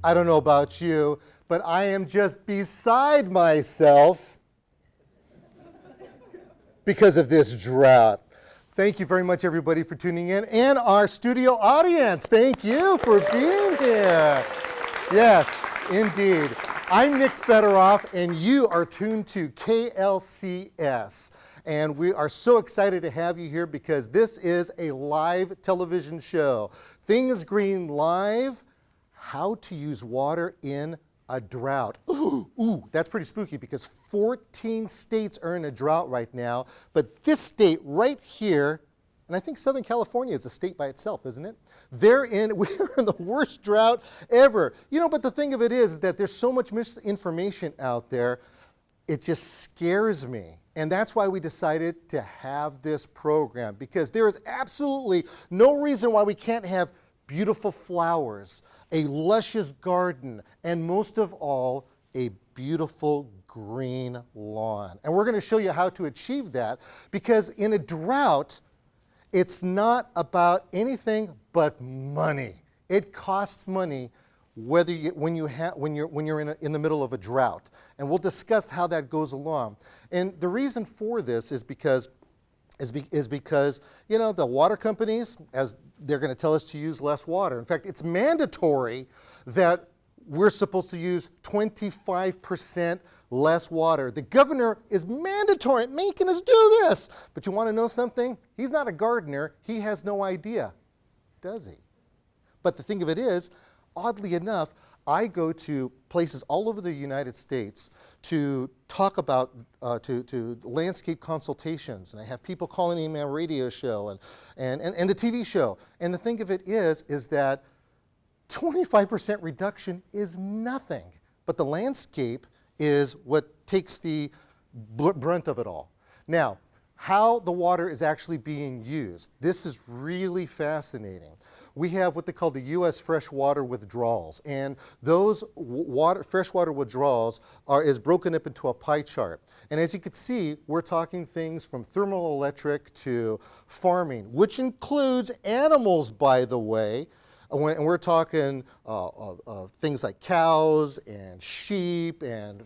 I don't know about you, but I am just beside myself because of this drought. Thank you very much, everybody, for tuning in, and our studio audience. Thank you for being here. Yes, indeed. I'm Nick Federoff, and you are tuned to KLCS. And we are so excited to have you here because this is a live television show. Things Green Live, how to use water in a drought. Ooh, that's pretty spooky because 14 states are in a drought right now, but this state right here, and I think Southern California is a state by itself, isn't it? We're in the worst drought ever. You know, but the thing of it is that there's so much misinformation out there, it just scares me. And that's why we decided to have this program, because there is absolutely no reason why we can't have beautiful flowers, a luscious garden, and most of all, a beautiful green lawn. And we're going to show you how to achieve that, because in a drought, it's not about anything but money. It costs money when you're in the middle of a drought. And we'll discuss how that goes along. And the reason for this is because you know, the water companies, as they're going to tell us to use less water. In fact, it's mandatory that we're supposed to use 25% less water. The governor is mandatory making us do this. But you want to know something? He's not a gardener. He has no idea, does he? But the thing of it is, oddly enough, I go to places all over the United States to talk about, to landscape consultations, and I have people calling in my radio show and the TV show. And the thing of it is that 25% reduction is nothing, but the landscape is what takes the brunt of it all. Now, how the water is actually being used. This is really fascinating. We have what they call the U.S. freshwater withdrawals, and those freshwater withdrawals is broken up into a pie chart. And as you can see, we're talking things from thermoelectric to farming, which includes animals, by the way. And we're talking things like cows and sheep and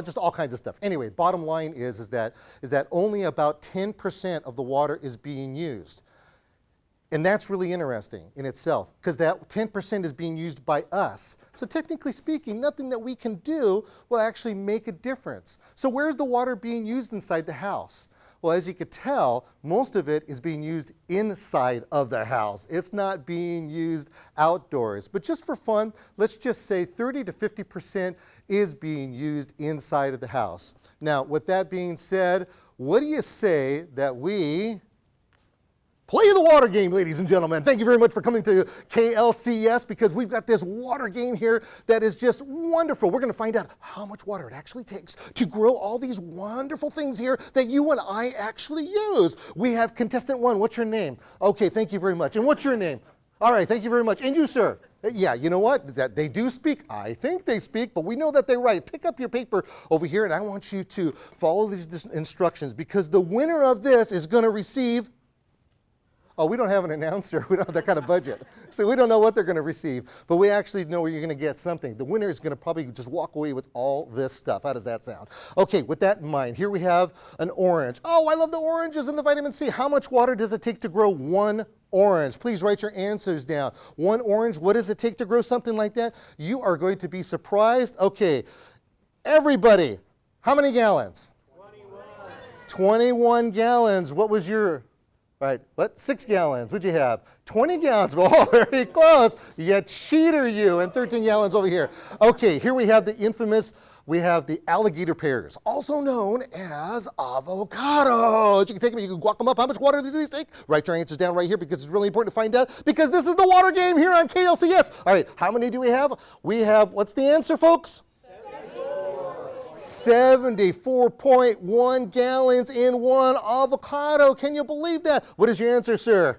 just all kinds of stuff. Anyway, bottom line is that only about 10% of the water is being used. And that's really interesting in itself, because that 10% is being used by us. So technically speaking, nothing that we can do will actually make a difference. So where's the water being used inside the house? Well, as you could tell, most of it is being used inside of the house. It's not being used outdoors. But just for fun, let's just say 30 to 50% is being used inside of the house. Now, with that being said, what do you say that we play the water game, ladies and gentlemen? Thank you very much for coming to KLCS, because we've got this water game here that is just wonderful. We're going to find out how much water it actually takes to grow all these wonderful things here that you and I actually use. We have contestant one. What's your name? Okay, thank you very much. And what's your name? All right, thank you very much. And you, sir? Yeah, you know what? That they do speak. I think they speak, but we know that they write. Pick up your paper over here, and I want you to follow these instructions, because the winner of this is going to receive... Oh, we don't have an announcer. We don't have that kind of budget. So we don't know what they're going to receive. But we actually know you're going to get something. The winner is going to probably just walk away with all this stuff. How does that sound? Okay, with that in mind, here we have an orange. Oh, I love the oranges and the vitamin C. How much water does it take to grow one orange? Please write your answers down. One orange, what does it take to grow something like that? You are going to be surprised. Okay, everybody, how many gallons? 21 gallons. What was your... Right, what? 6 gallons. What'd you have? 20 gallons. Oh, very close. You cheater, you. And 13 gallons over here. Okay, here we have the infamous, we have the alligator pears, also known as avocados. You can take them, you can guac them up. How much water do these take? Write your answers down right here, because it's really important to find out, because this is the water game here on KLCS. All right, how many do we have? We have, what's the answer, folks? 74. 74.1 gallons in one avocado. Can you believe that? What is your answer, sir?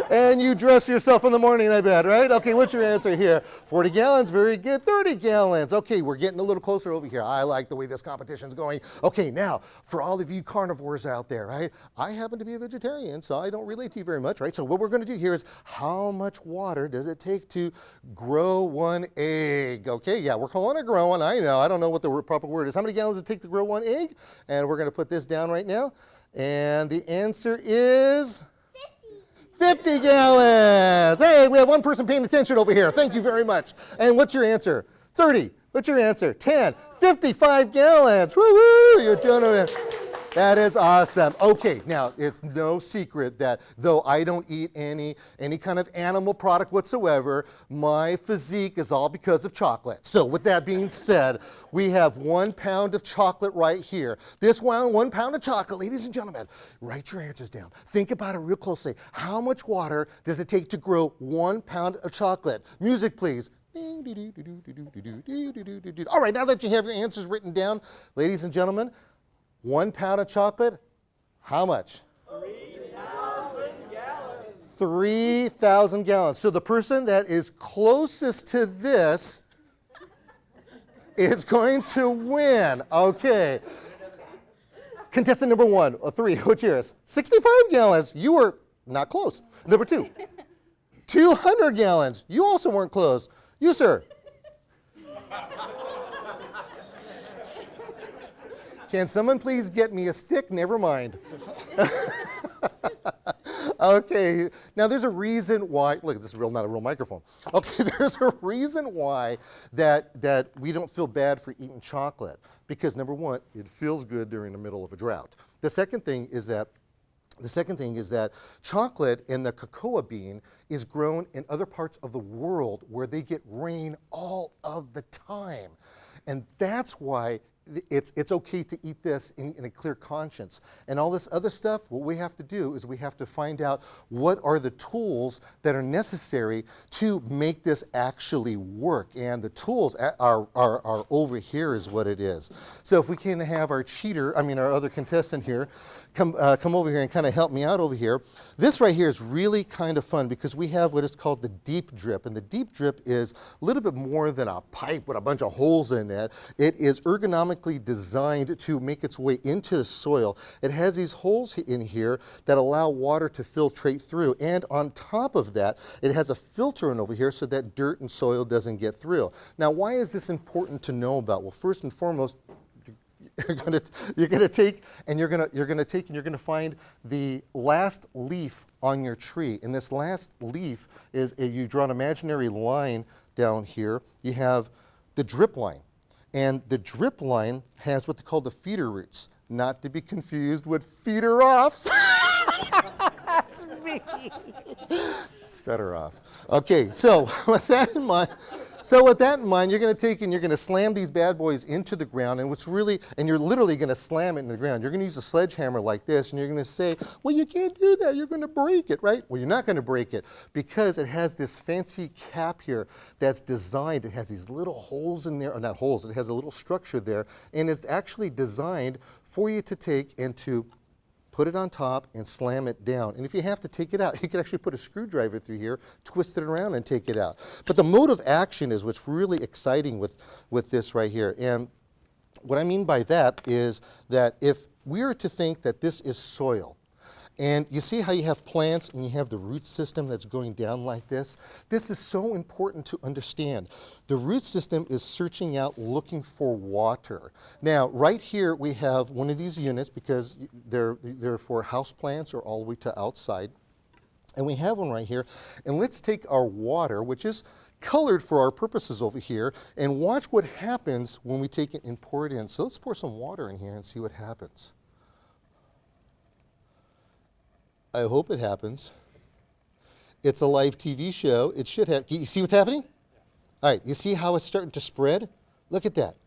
And you dress yourself in the morning, I bet, right? Okay, what's your answer here? 40 gallons, very good. 30 gallons. Okay, we're getting a little closer over here. I like the way this competition's going. Okay, now, for all of you carnivores out there, right? I happen to be a vegetarian, so I don't relate to you very much, right? So what we're gonna do here is, how much water does it take to grow one egg? Okay, yeah, we're calling it growing, I know. I don't know what the proper word is. How many gallons does it take to grow one egg? And we're gonna put this down right now. And the answer is? 50 gallons. Hey, we have one person paying attention over here. Thank you very much. And what's your answer? 30. What's your answer? 10. 55 gallons. Woo-hoo, you're doing it. That is awesome. Okay, now it's no secret that though I don't eat any kind of animal product whatsoever, my physique is all because of chocolate. So with that being said, we have 1 pound of chocolate right here. This 1 pound of chocolate, ladies and gentlemen, write your answers down. Think about it real closely. How much water does it take to grow 1 pound of chocolate? Music, please. All right, now that you have your answers written down, ladies and gentlemen, 1 pound of chocolate, how much? 3,000 gallons. 3,000 gallons. So the person that is closest to this is going to win. Okay. Contestant number 1, 3, what's yours? 65 gallons. You were not close. Number 2, 200 gallons. You also weren't close. You, sir. Can someone please get me a stick? Never mind. Okay, now there's a reason why, look, this is not a real microphone. Okay, there's a reason why that we don't feel bad for eating chocolate. Because number 1, it feels good during the middle of a drought. The second thing is that chocolate and the cocoa bean is grown in other parts of the world where they get rain all of the time. And that's why it's okay to eat this in a clear conscience. And all this other stuff, what we have to do is we have to find out what are the tools that are necessary to make this actually work. And the tools are over here is what it is. So if we can have our our other contestant here, come over here and kind of help me out over here. This right here is really kind of fun because we have what is called the deep drip. And the deep drip is a little bit more than a pipe with a bunch of holes in it. It is ergonomically designed to make its way into the soil. It has these holes in here that allow water to filtrate through. And on top of that, it has a filter in over here so that dirt and soil doesn't get through. Now, why is this important to know about? Well, first and foremost, you're going to take and you're going to find the last leaf on your tree. And this last leaf is you draw an imaginary line down here. You have the drip line. And the drip line has what they call the feeder roots, not to be confused with feeder-offs. That's me. It's Federoff. Okay, so with that in mind, you're going to take and you're going to slam these bad boys into the ground, and you're literally going to slam it in the ground. You're going to use a sledgehammer like this, and you're going to say, well, you can't do that. You're going to break it, right? Well, you're not going to break it because it has this fancy cap here that's designed. It has these little holes in there, or not holes. It has a little structure there, and it's actually designed for you to take and to put it on top and slam it down. And if you have to take it out, you can actually put a screwdriver through here, twist it around and take it out. But the mode of action is what's really exciting with this right here. And what I mean by that is that if we were to think that this is soil, and you see how you have plants and you have the root system that's going down like this? This is so important to understand. The root system is searching out, looking for water. Now, right here we have one of these units because they're for house plants or all the way to outside. And we have one right here. And let's take our water, which is colored for our purposes over here, and watch what happens when we take it and pour it in. So let's pour some water in here and see what happens. I hope it happens. It's a live TV show. It should have. You see what's happening? All right, you see how it's starting to spread? Look at that.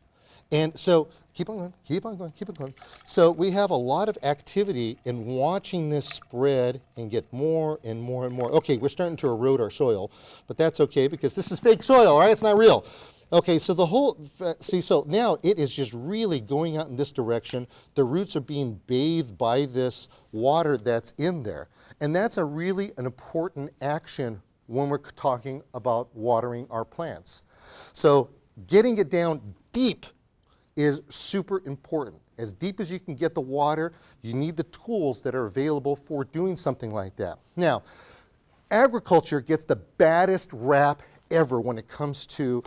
And so keep on going, keep on going, keep on going. So we have a lot of activity in watching this spread and get more and more and more. Okay, we're starting to erode our soil, but that's okay because this is fake soil, all right? It's not real. Okay, so the whole, see, so now it is just really going out in this direction. The roots are being bathed by this water that's in there. And that's an important action when we're talking about watering our plants. So getting it down deep is super important. As deep as you can get the water, you need the tools that are available for doing something like that. Now, agriculture gets the baddest rap ever when it comes to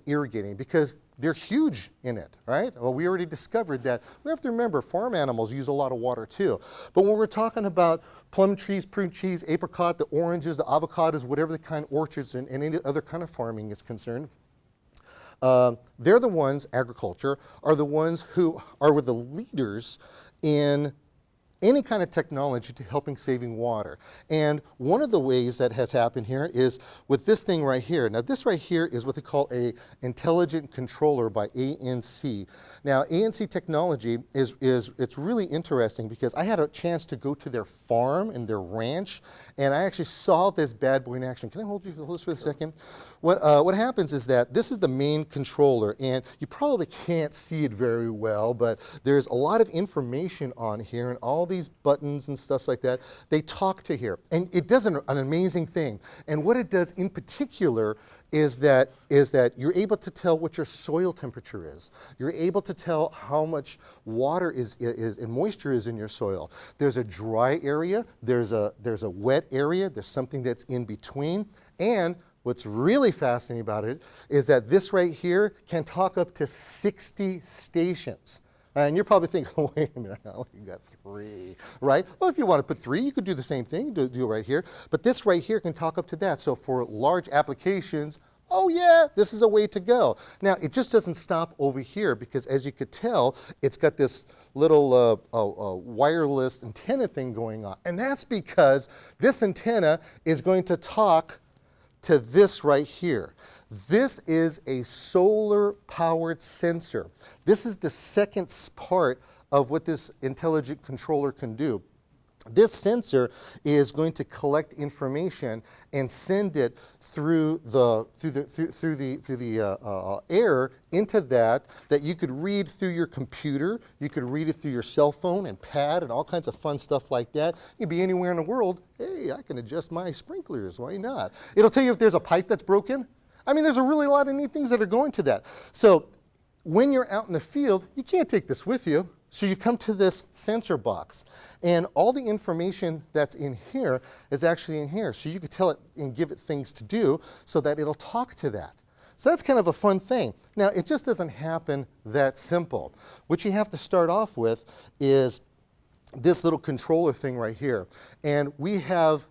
irrigating, because they're huge in it, right? Well, we already discovered that. We have to remember farm animals use a lot of water too. But when we're talking about plum trees, prune trees, apricot, the oranges, the avocados, whatever the kind of orchards and any other kind of farming is concerned, they're the ones, agriculture, are the ones who are the leaders in any kind of technology to helping saving water. And one of the ways that has happened here is with this thing right here. Now this right here is what they call a intelligent controller by ANC. Now ANC technology it's really interesting because I had a chance to go to their farm and their ranch, and I actually saw this bad boy in action. Can I hold you for a second? What happens is that this is the main controller, and you probably can't see it very well, but there's a lot of information on here, and all these buttons and stuff like that, they talk to here. And it does an amazing thing. And what it does in particular is that you're able to tell what your soil temperature is. You're able to tell how much water is and moisture is in your soil. There's a dry area, there's a wet area, there's something that's in between, and what's really fascinating about it is that this right here can talk up to 60 stations. And you're probably thinking, oh, wait a minute, you got 3, right? Well, if you want to put 3, you could do the same thing, do it right here. But this right here can talk up to that. So for large applications, oh yeah, this is a way to go. Now, it just doesn't stop over here because as you could tell, it's got this little wireless antenna thing going on. And that's because this antenna is going to talk to this right here. This is a solar-powered sensor. This is the second part of what this intelligent controller can do. This sensor is going to collect information and send it through the air into that you could read through your computer, you could read it through your cell phone and pad and all kinds of fun stuff like that. You'd be anywhere in the world, hey, I can adjust my sprinklers, why not? It'll tell you if there's a pipe that's broken. I mean, there's a really lot of neat things that are going to that. So when you're out in the field, you can't take this with you. So you come to this sensor box, and all the information that's in here is actually in here. So you could tell it and give it things to do so that it'll talk to that. So that's kind of a fun thing. Now, it just doesn't happen that simple. What you have to start off with is this little controller thing right here. And we have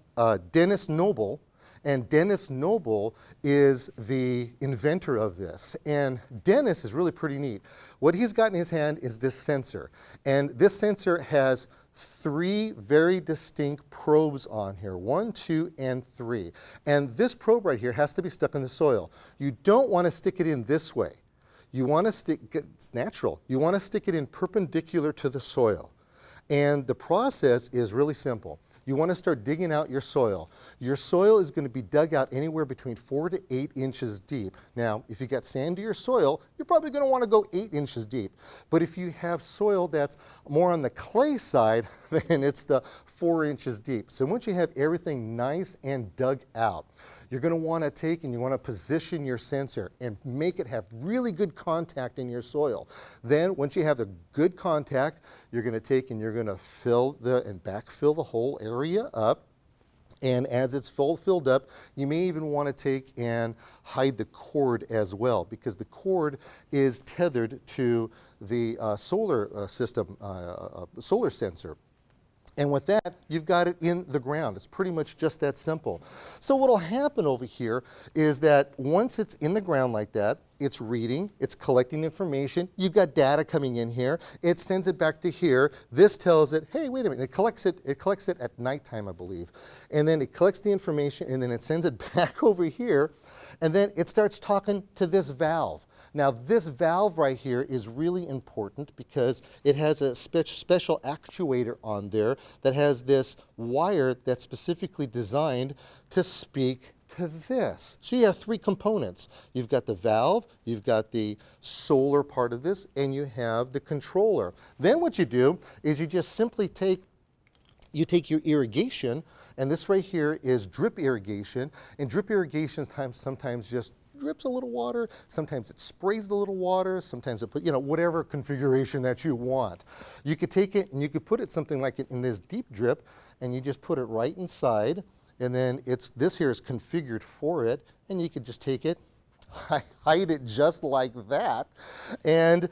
Dennis Noble. And Dennis Noble is the inventor of this. And Dennis is really pretty neat. What he's got in his hand is this sensor. And this sensor has 3 very distinct probes on here, 1, 2, and 3. And this probe right here has to be stuck in the soil. You don't want to stick it in this way. You want to stick, it's natural, you want to stick it in perpendicular to the soil. And the process is really simple. You want to start digging out your soil. Your soil is going to be dug out anywhere between 4 to 8 inches deep. Now, if you got sandier soil, you're probably going to want to go 8 inches deep. But if you have soil that's more on the clay side, then it's the 4 inches deep. So once you have everything nice and dug out, you're going to want to take and you want to position your sensor and make it have really good contact in your soil. Then once you have the good contact, you're going to take and you're going to fill and backfill the whole area up. And as it's filled up, you may even want to take and hide the cord as well, because the cord is tethered to the solar system, solar sensor. And with that, you've got it in the ground. It's pretty much just that simple. So what will happen over here is that once it's in the ground like that, it's reading, it's collecting information, you've got data coming in here, it sends it back to here, this tells it, hey, wait a minute, it collects it at nighttime, I believe. And then it collects the information and then it sends it back over here, and then it starts talking to this valve. Now this valve right here is really important because it has a special actuator on there that has this wire that's specifically designed to speak to this. So you have three components. You've got the valve, you've got the solar part of this, and you have the controller. Then what you do is you just simply take your irrigation, and this right here is drip irrigation, and drip irrigation sometimes just drips a little water, sometimes it sprays a little water, sometimes it put, whatever configuration that you want. You could take it and you could put it something like in this deep drip, and you just put it right inside, and then this here is configured for it, and you could just take it, hide it just like that, and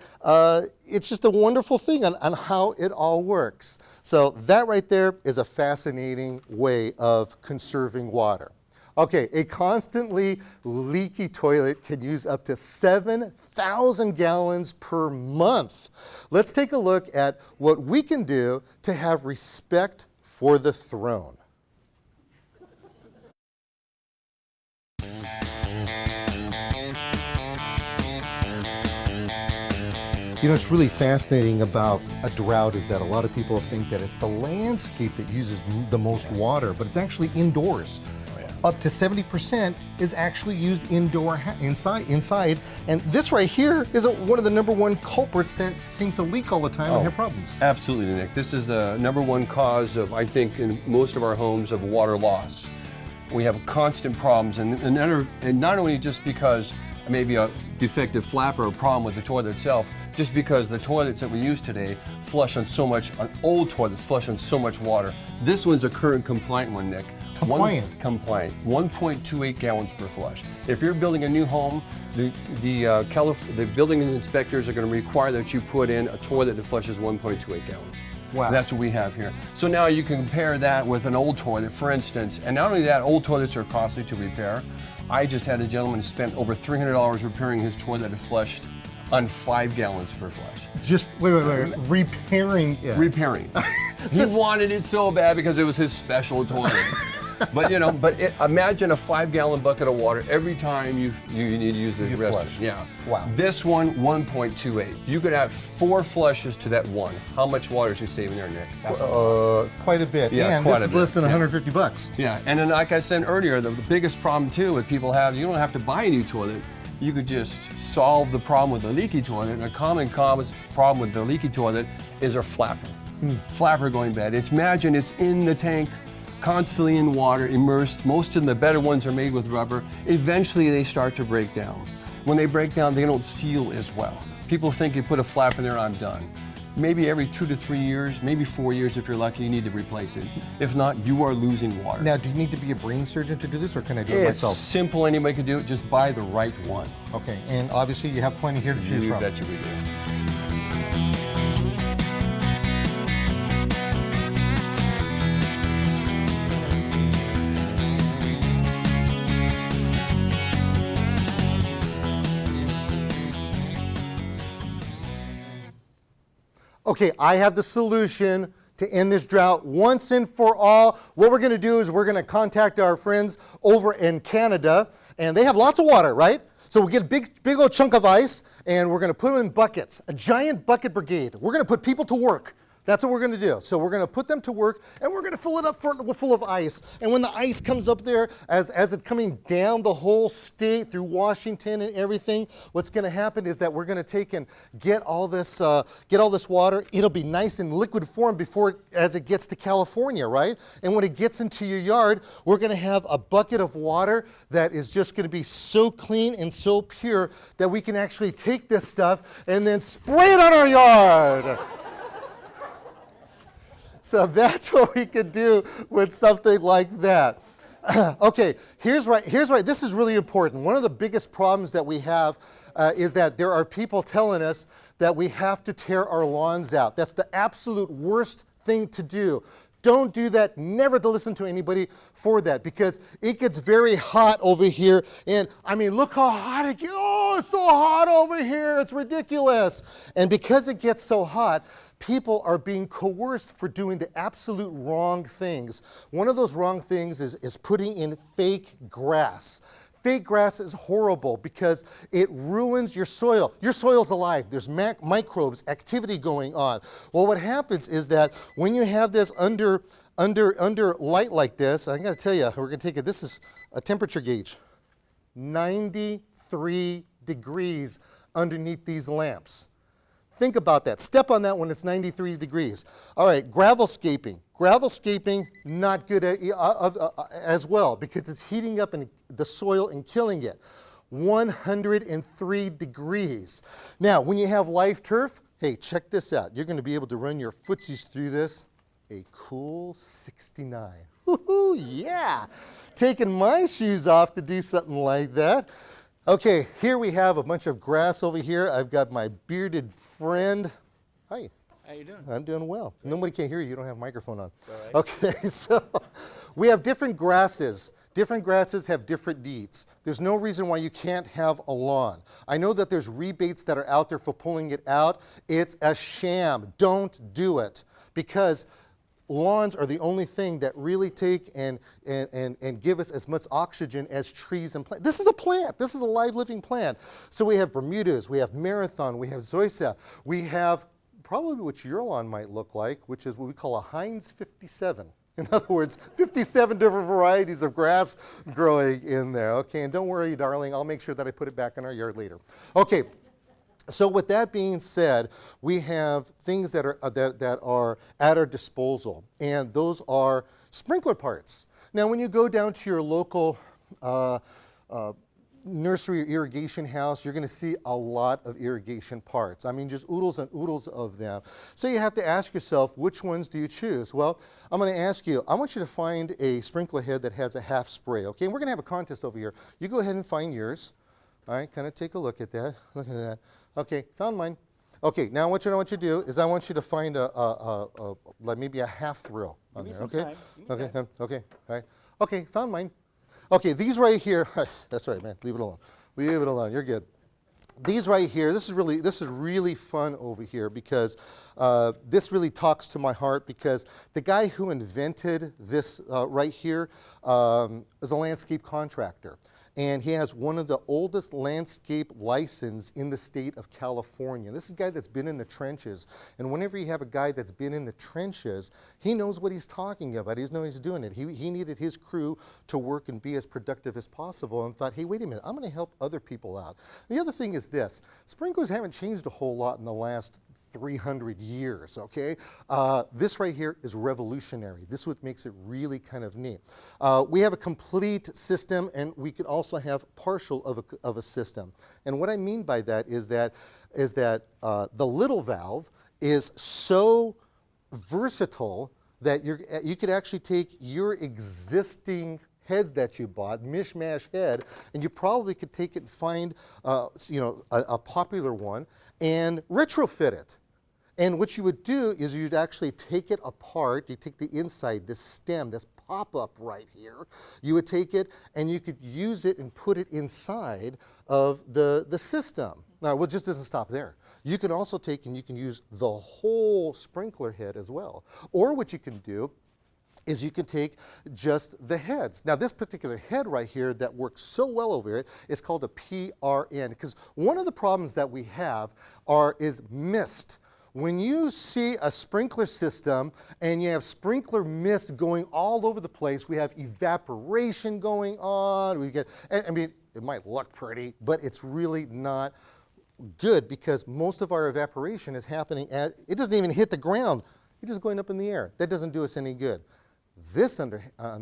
it's just a wonderful thing on how it all works. So that right there is a fascinating way of conserving water. Okay, a constantly leaky toilet can use up to 7,000 gallons per month. Let's take a look at what we can do to have respect for the throne. What's really fascinating about a drought is that a lot of people think that it's the landscape that uses the most water, but it's actually indoors. Up to 70% is actually used inside. And this right here is one of the #1 culprits that seem to leak all the time and have problems. Absolutely, Nick. This is the #1 cause of, I think, in most of our homes, of water loss. We have constant problems, and not only just because maybe a defective flap or a problem with the toilet itself, just because the toilets that we use today flush on old toilets flush on so much water. This one's a current compliant one, Nick. Compliant. 1.28 gallons per flush. If you're building a new home, the building inspectors are going to require that you put in a toilet that flushes 1.28 gallons. Wow. That's what we have here. So now you can compare that with an old toilet, for instance, and not only that, old toilets are costly to repair. I just had a gentleman who spent over $300 repairing his toilet that flushed on 5 gallons per flush. Just wait, repairing it. Repairing. He wanted it so bad because it was his special toilet. But imagine a 5-gallon bucket of water every time you need to use the restroom. Flush. Yeah. Wow. This one, 1.28. You could have 4 flushes to that one. How much water is you saving there, Nick? Quite a bit. Yeah, and quite this a is bit. less than $150. Yeah, and then like I said earlier, the biggest problem too that people have, you don't have to buy a new toilet. You could just solve the problem with the leaky toilet. And a common problem with the leaky toilet is our flapper. Flapper going bad. Imagine it's in the tank, constantly in water, immersed. Most of the better ones are made with rubber. Eventually they start to break down. When they break down, they don't seal as well. People think you put a flap in there, I'm done. Maybe every 2 to 3 years, maybe 4 years if you're lucky, you need to replace it. If not, you are losing water. Now, do you need to be a brain surgeon to do this, or can I do it It's myself? simple, anybody can do it, just buy the right one. Okay, and obviously you have plenty here to choose You from. bet you we do. Okay, I have the solution to end this drought once and for all. What we're going to do is we're going to contact our friends over in Canada, and they have lots of water, right? So we'll get a big old chunk of ice, and we're going to put them in buckets, a giant bucket brigade. We're going to put people to work. That's what we're going to do. So we're going to put them to work, and we're going to fill it up full of ice. And when the ice comes up there, as it's coming down the whole state through Washington and everything, what's going to happen is that we're going to take and get all this water. It'll be nice in liquid form as it gets to California, right? And when it gets into your yard, we're going to have a bucket of water that is just going to be so clean and so pure that we can actually take this stuff and then spray it on our yard. So that's what we could do with something like that. Okay, here's right. This is really important. One of the biggest problems that we have is that there are people telling us that we have to tear our lawns out. That's the absolute worst thing to do. Don't do that. Never to listen to anybody for that, because it gets very hot over here. And I mean, look how hot it gets. Oh, it's so hot over here. It's ridiculous. And because it gets so hot, people are being coerced for doing the absolute wrong things. One of those wrong things is putting in fake grass. Fake grass is horrible because it ruins your soil. Your soil's alive. There's microbes, activity going on. Well, what happens is that when you have this under under light like this, I got to tell you, we're going to take it. This is a temperature gauge, 93 degrees underneath these lamps. Think about that. Step on that when it's 93 degrees. All right, gravel scaping. Gravel scaping, not good as well because it's heating up in the soil and killing it. 103 degrees. Now, when you have live turf, hey, check this out. You're going to be able to run your footsies through this. A cool 69. Woohoo, yeah. Taking my shoes off to do something like that. Okay, here we have a bunch of grass over here. I've got my bearded friend. Hi. How you doing? I'm doing well. Nobody can hear you. You don't have a microphone on. All right. Okay, so we have different grasses. Different grasses have different needs. There's no reason why you can't have a lawn. I know that there's rebates that are out there for pulling it out. It's a sham. Don't do it because lawns are the only thing that really take and give us as much oxygen as trees and plants. This is a plant. This is a live living plant. So we have Bermudas, we have Marathon, we have Zoysia, we have probably what your lawn might look like, which is what we call a Heinz 57. In other words, 57 different varieties of grass growing in there. Okay, and don't worry, darling, I'll make sure that I put it back in our yard later. Okay. So with that being said, we have things that are at our disposal, and those are sprinkler parts. Now, when you go down to your local nursery or irrigation house, you're going to see a lot of irrigation parts. I mean, just oodles and oodles of them. So you have to ask yourself, which ones do you choose? Well, I'm going to ask you, I want you to find a sprinkler head that has a half spray, okay? And we're going to have a contest over here. You go ahead and find yours. All right, kind of take a look at that. Look at that. Okay, found mine. Okay, now what I want you to do is I want you to find like maybe a half thrill on there. Okay, okay, okay, all right. Okay, found mine. Okay, these right here. That's right, man. Leave it alone. Leave it alone. You're good. These right here. This is really fun over here because this really talks to my heart because the guy who invented this right here is a landscape contractor. And he has one of the oldest landscape license in the state of California. This is a guy that's been in the trenches. And whenever you have a guy that's been in the trenches, he knows what he's talking about. He knows he's doing it. He needed his crew to work and be as productive as possible and thought, hey, wait a minute, I'm going to help other people out. The other thing is this. Sprinklers haven't changed a whole lot in the last 300 years, okay? This right here is revolutionary. This is what makes it really kind of neat. We have a complete system, and we could also have partial of a system. And what I mean by that is that the little valve is so versatile that you could actually take your existing heads that you bought, mishmash head, and you probably could take it and find a popular one and retrofit it. And what you would do is you'd actually take it apart. You take the inside, this stem, this pop-up right here. You would take it and you could use it and put it inside of the system. Now, it just doesn't stop there. You can also take and you can use the whole sprinkler head as well. Or what you can do is you can take just the heads. Now, this particular head right here that works so well over here is called a PRN, because one of the problems that we have is mist. When you see a sprinkler system and you have sprinkler mist going all over the place, we have evaporation going on. I mean, it might look pretty, but it's really not good because most of our evaporation is happening it doesn't even hit the ground. It's just going up in the air. That doesn't do us any good. This, on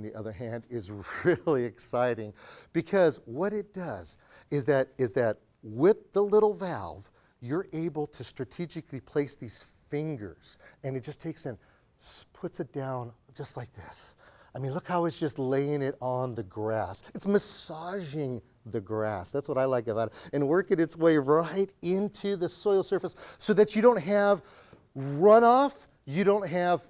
the other hand, is really exciting because what it does is that with the little valve, you're able to strategically place these fingers, and it just takes and puts it down just like this. I mean, look how it's just laying it on the grass. It's massaging the grass. That's what I like about it, and working its way right into the soil surface so that you don't have runoff. You don't have.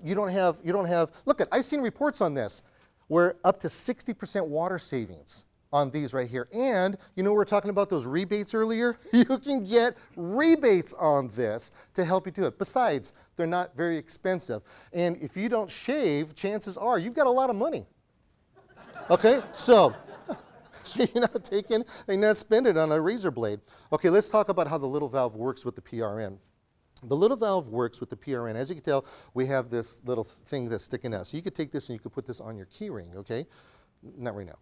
Look, I've seen reports on this where up to 60% water savings on these right here. And we were talking about those rebates earlier. You can get rebates on this to help you do it. Besides, they're not very expensive. And if you don't shave, chances are you've got a lot of money. Okay, so you're not spending it on a razor blade. Okay, let's talk about how the little valve works with the PRN. The little valve works with the PRN. As you can tell, we have this little thing that's sticking out. So you could take this and you could put this on your key ring, okay? Not right now,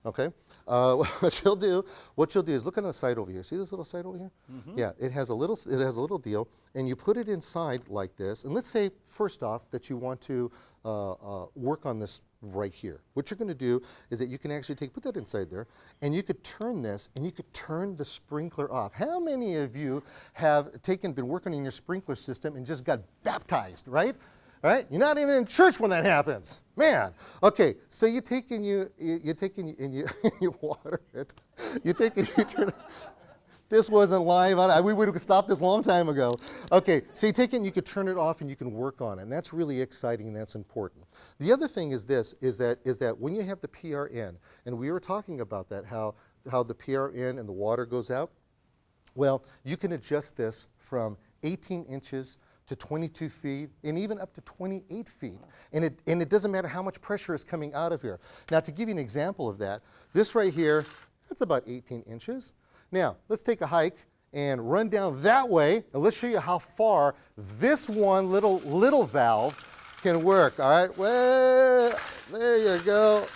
okay? What you'll do is look on the side over here. See this little side over here? Yeah, it has a little deal, and you put it inside like this. And let's say, first off, that you want to work on this right here. What you're going to do is that you can actually put that inside there, and you could turn this, and you could turn the sprinkler off. How many of you have been working on your sprinkler system and just got baptized, right? Right? You're not even in church when that happens. Man. Okay, so you take and you you water it. You take and you turn it. This wasn't live. We would have stopped this a long time ago. Okay, so you take it and you could turn it off and you can work on it. And that's really exciting and that's important. The other thing is this, is that when you have the PRN, and we were talking about that, how the PRN and the water goes out, well, you can adjust this from 18 inches to 22 feet and even up to 28 feet. And it doesn't matter how much pressure is coming out of here. Now, to give you an example of that, this right here, that's about 18 inches. Now, let's take a hike and run down that way, and let's show you how far this one little valve can work, all right? Well, there you go.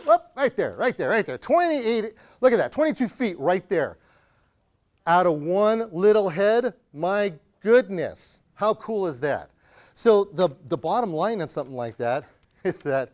Whoop, right there. 28, look at that, 22 feet right there. Out of one little head, my goodness, how cool is that? So the bottom line on something like that is that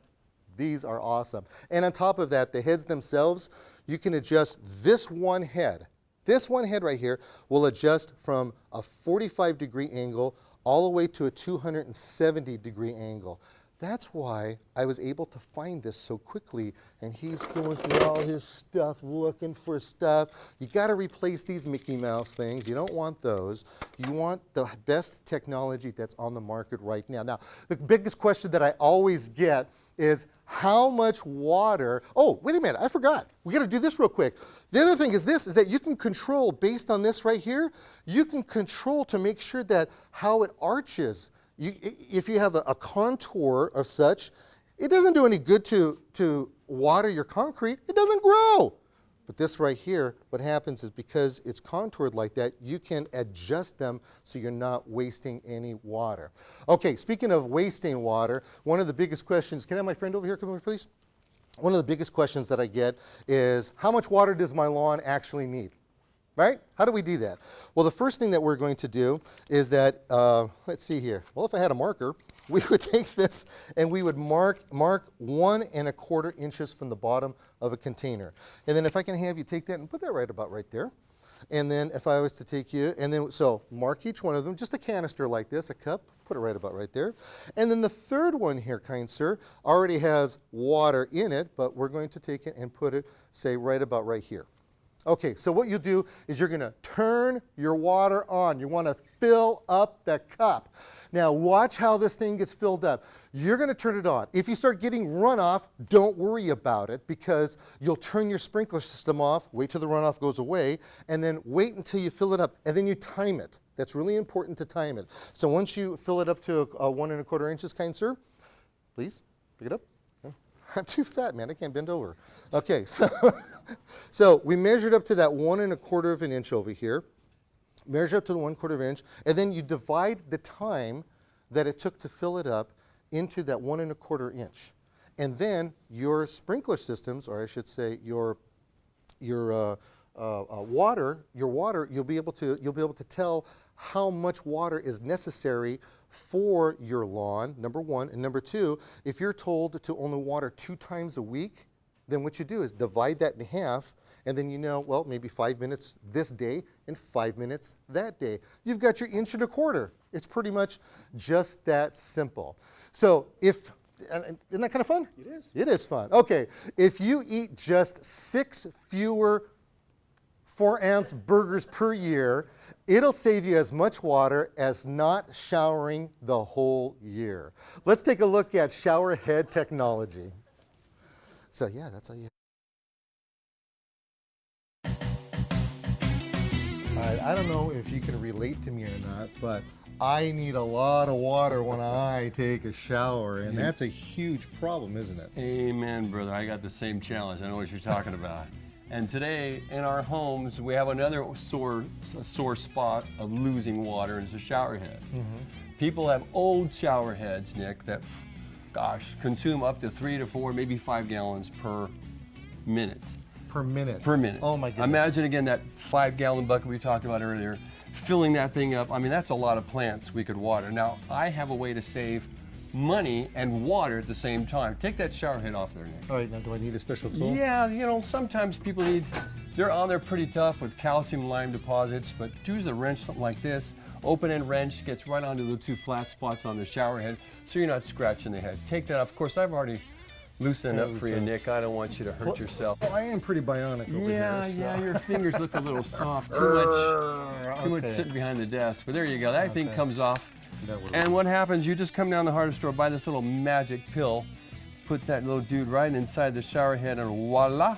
these are awesome. And on top of that, the heads themselves, you can adjust this one head. This one head right here will adjust from a 45-degree angle all the way to a 270-degree angle. That's why I was able to find this so quickly, and he's going through all his stuff, looking for stuff. You got to replace these Mickey Mouse things. You don't want those. You want the best technology that's on the market right now. Now, the biggest question that I always get is how much water, oh, wait a minute, I forgot. We got to do this real quick. The other thing is this, is that you can control, based on this right here, you can control to make sure that how it arches. If you have a contour of such, it doesn't do any good to water your concrete. It doesn't grow. But this right here, what happens is because it's contoured like that, you can adjust them so you're not wasting any water. Okay, speaking of wasting water, one of the biggest questions, can I have my friend over here come over, please? One of the biggest questions that I get is, how much water does my lawn actually need? Right? How do we do that? Well, the first thing that we're going to do is that, let's see here. Well, if I had a marker, we would take this and we would mark 1¼ inches from the bottom of a container. And then if I can have you take that and put that right about right there. And then if I was to take you, and then, so mark each one of them, just a canister like this, a cup, put it right about right there. And then the third one here, kind sir, already has water in it, but we're going to take it and put it, say, right about right here. Okay, so what you do is you're going to turn your water on. You want to fill up the cup. Now watch how this thing gets filled up. You're going to turn it on. If you start getting runoff, don't worry about it because you'll turn your sprinkler system off, wait till the runoff goes away, and then wait until you fill it up, and then you time it. That's really important to time it. So once you fill it up to 1¼ inches, kind sir, please pick it up. I'm too fat, man. I can't bend over. Okay, so we measured up to that 1¼ of an inch over here. Measure up to the 1/4 inch, and then you divide the time that it took to fill it up into that 1¼ inch. And then your sprinkler systems, or I should say your water, you'll be able to tell how much water is necessary for your lawn, number one. And number two, if you're told to only water 2 times a week, then what you do is divide that in half, and then you know, well, maybe 5 minutes this day and 5 minutes that day. You've got your 1¼ inch. It's pretty much just that simple. So isn't that kind of fun? It is. It is fun. Okay, if you eat just 6 fewer 4-ounce burgers per year, it'll save you as much water as not showering the whole year. Let's take a look at shower head technology. So yeah, that's how you. All right, I don't know if you can relate to me or not, but I need a lot of water when I take a shower, and that's a huge problem, isn't it? Amen, brother. I got the same challenge. I know what you're talking about. And today in our homes, we have another sore spot of losing water, and it's a shower head. People have old shower heads, Nick, that, gosh, consume up to 3 to 4, maybe 5 gallons per minute. Per minute? Per minute. Oh my goodness. Imagine again that 5-gallon bucket we talked about earlier, filling that thing up. I mean, that's a lot of plants we could water. Now, I have a way to save money and water at the same time. Take that shower head off there, Nick. All right, now do I need a special tool? Yeah, you know, sometimes people they're on there pretty tough with calcium lime deposits, but use a wrench, something like this. Open end wrench gets right onto the 2 flat spots on the shower head, so you're not scratching the head. Take that off. Of course, I've already loosened up for you, Nick. I don't want you to hurt yourself. Well, I am pretty bionic over here. So. Yeah, your fingers look a little soft. Too much sitting behind the desk. But there you go. That thing comes off. And what happens, you just come down the hardware store, buy this little magic pill, put that little dude right inside the shower head, and voila,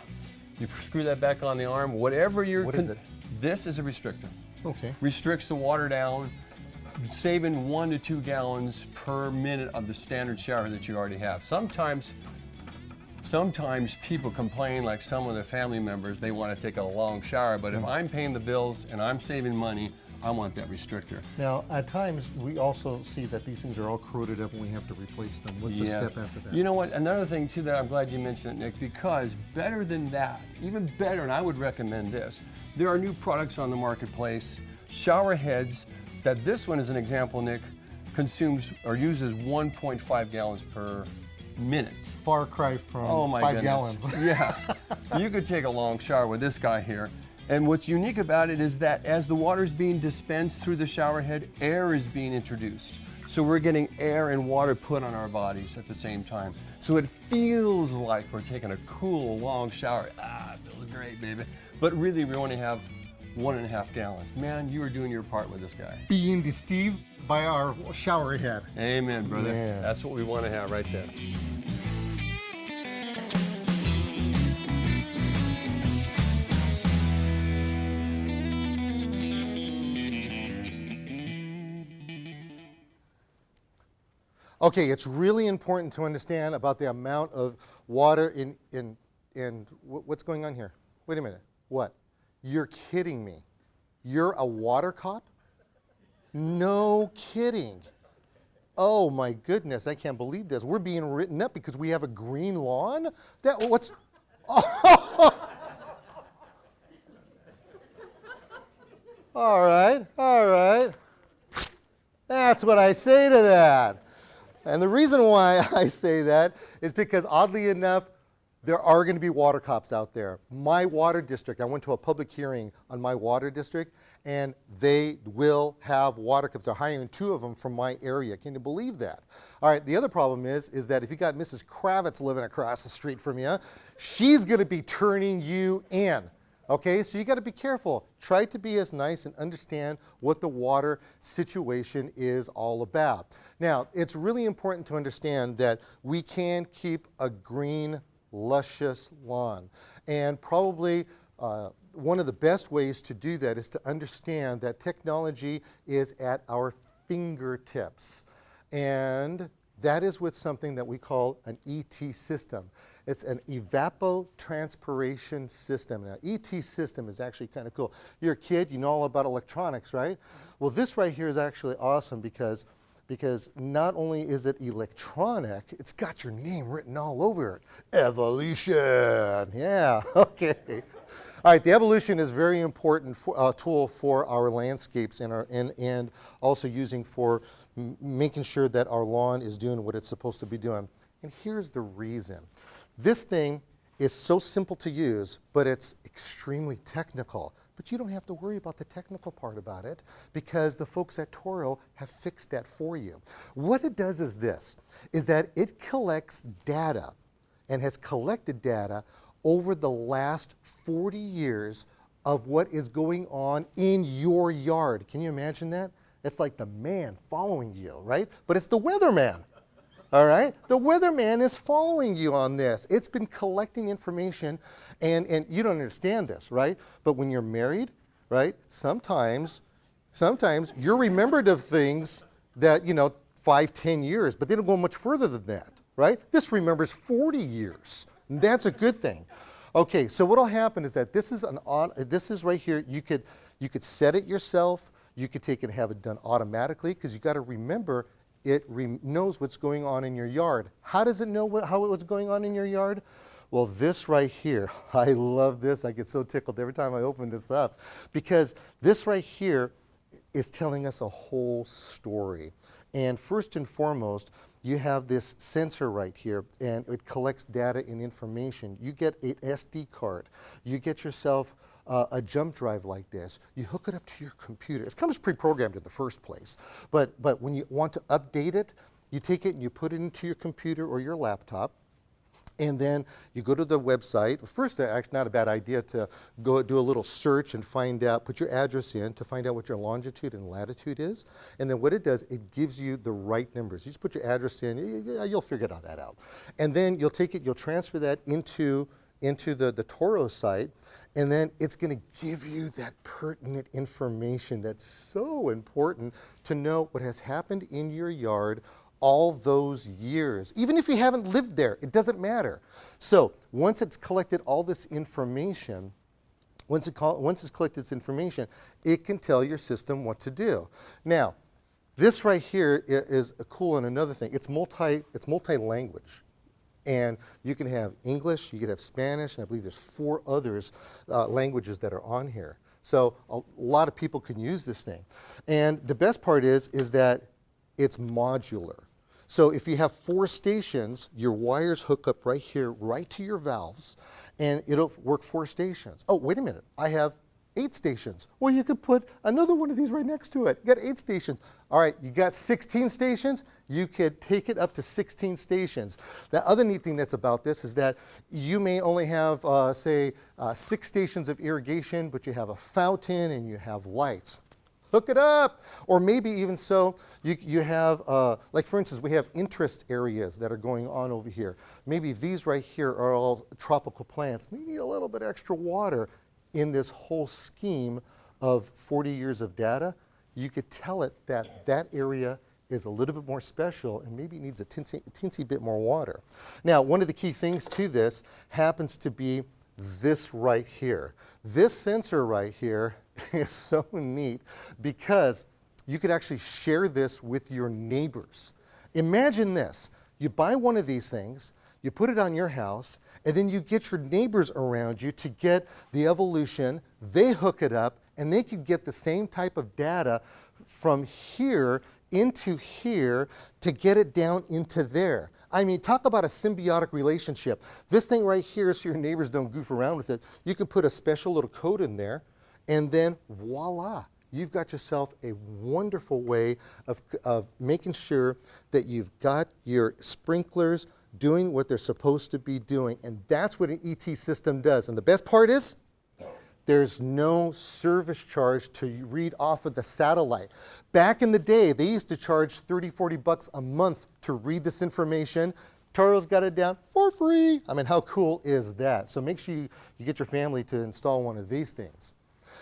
you screw that back on the arm. Whatever you're... What is it? This is a restrictor. Okay. Restricts the water down, saving 1 to 2 gallons per minute of the standard shower that you already have. Sometimes people complain, like some of their family members, they want to take a long shower, but if I'm paying the bills and I'm saving money, I want that restrictor. Now, at times, we also see that these things are all corroded up and we have to replace them. What's the step after that? You know what, another thing too that I'm glad you mentioned it, Nick, because better than that, even better, and I would recommend this, there are new products on the marketplace, shower heads, that this one is an example, Nick, consumes or uses 1.5 gallons per minute. Far cry from 5 gallons. Yeah, you could take a long shower with this guy here. And what's unique about it is that as the water is being dispensed through the shower head, air is being introduced. So we're getting air and water put on our bodies at the same time. So it feels like we're taking a cool, long shower. It feels great, baby. But really, we only have 1.5 gallons. Man, you are doing your part with this guy. Being deceived by our shower head. Amen, brother. Man. That's what we want to have right there. Okay, it's really important to understand about the amount of water in what's going on here? Wait a minute. What? You're kidding me. You're a water cop? No kidding. Oh my goodness, I can't believe this. We're being written up because we have a green lawn? What's... Oh. All right. That's what I say to that. And the reason why I say that is because, oddly enough, there are going to be water cops out there. My water district, I went to a public hearing on my water district, and they will have water cops. They're hiring 2 of them from my area. Can you believe that? All right, the other problem is that if you got Mrs. Kravitz living across the street from you, she's going to be turning you in. Okay, so you got to be careful. Try to be as nice and understand what the water situation is all about. Now, it's really important to understand that we can keep a green, luscious lawn. And probably one of the best ways to do that is to understand that technology is at our fingertips. And that is with something that we call an ET system. It's an evapotranspiration system. Now, ET system is actually kind of cool. You're a kid, you know all about electronics, right? Well, this right here is actually awesome because not only is it electronic, it's got your name written all over it. Evolution. Yeah, okay. All right, the evolution is a very important tool for our landscapes and also using for making sure that our lawn is doing what it's supposed to be doing. And here's the reason. This thing is so simple to use, but it's extremely technical. But you don't have to worry about the technical part about it because the folks at Toro have fixed that for you. What it does is this, is that it collects data and has collected data over the last 40 years of what is going on in your yard. Can you imagine that? It's like the man following you, right? But it's the weatherman. All right? The weatherman is following you on this. It's been collecting information, and you don't understand this, right? But when you're married, right, sometimes you're remembered of things that, 5, 10 years, but they don't go much further than that, right? This remembers 40 years. And that's a good thing. Okay, so what'll happen is that this is this is right here. You could set it yourself. You could take it and have it done automatically, because you got to remember it knows what's going on in your yard. How does it know what's going on in your yard? Well, this right here, I love this. I get so tickled every time I open this up, because this right here is telling us a whole story. And first and foremost, you have this sensor right here, and it collects data and information. You get an SD card. You get yourself a jump drive like this. You hook it up to your computer. It comes pre-programmed in the first place. But when you want to update it, you take it and you put it into your computer or your laptop. And then you go to the website. First, actually not a bad idea to go do a little search and find out, put your address in to find out what your longitude and latitude is. And then what it does, it gives you the right numbers. You just put your address in, you'll figure all that out. And then you'll take it, you'll transfer that into the Toro site, and then it's going to give you that pertinent information that's so important to know what has happened in your yard all those years. Even if you haven't lived there, it doesn't matter. So once it's collected all this information, once it's collected this information, it can tell your system what to do. Now, this right here is cool in another thing. It's multi-language. And you can have English, you can have Spanish, and I believe there's 4 others languages that are on here. So a lot of people can use this thing. And the best part is that it's modular. So if you have 4 stations, your wires hook up right here, right to your valves, and it'll work 4 stations. Oh, wait a minute, I have 8 stations. Well, you could put another one of these right next to it. You got 8 stations. All right, you got 16 stations, you could take it up to 16 stations. The other neat thing that's about this is that you may only have, say, 6 stations of irrigation, but you have a fountain and you have lights. Hook it up. Or maybe even so, you have, like for instance, we have interest areas that are going on over here. Maybe these right here are all tropical plants. They need a little bit extra water. In this whole scheme of 40 years of data, you could tell it that that area is a little bit more special and maybe needs a teensy bit more water. Now, one of the key things to this happens to be this right here. This sensor right here is so neat because you could actually share this with your neighbors. Imagine this. You buy one of these things, you put it on your house, and then you get your neighbors around you to get the evolution. They hook it up, and they could get the same type of data from here into here to get it down into there. I mean, talk about a symbiotic relationship. This thing right here, so your neighbors don't goof around with it, you can put a special little code in there, and then voila, you've got yourself a wonderful way of making sure that you've got your sprinklers doing what they're supposed to be doing. And that's what an ET system does. And the best part is, there's no service charge to read off of the satellite. Back in the day, they used to charge 30, 40 bucks a month to read this information. Toro's got it down for free. I mean, how cool is that? So make sure you get your family to install one of these things.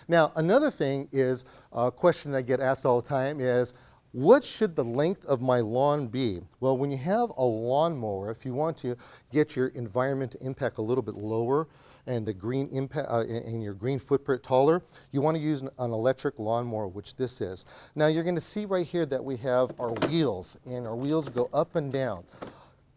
Now, another thing is, a question I get asked all the time is, what should the length of my lawn be? Well, when you have a lawnmower, if you want to get your environment impact a little bit lower and the green impact and your green footprint taller, you want to use an electric lawnmower, which this is. Now, you're going to see right here that we have our wheels, and our wheels go up and down.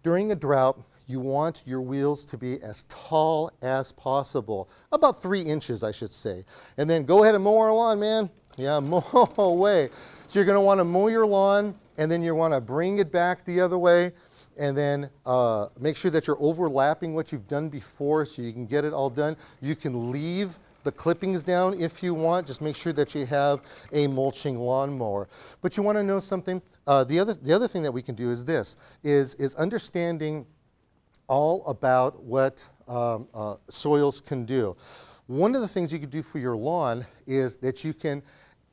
During a drought, you want your wheels to be as tall as possible, about 3 inches, I should say. And then go ahead and mow our lawn, man. Yeah, mow away. So you're going to want to mow your lawn, and then you want to bring it back the other way, and then make sure that you're overlapping what you've done before so you can get it all done. You can leave the clippings down if you want. Just make sure that you have a mulching lawnmower. But you want to know something. The other thing that we can do is this, is understanding all about what soils can do. One of the things you can do for your lawn is that you can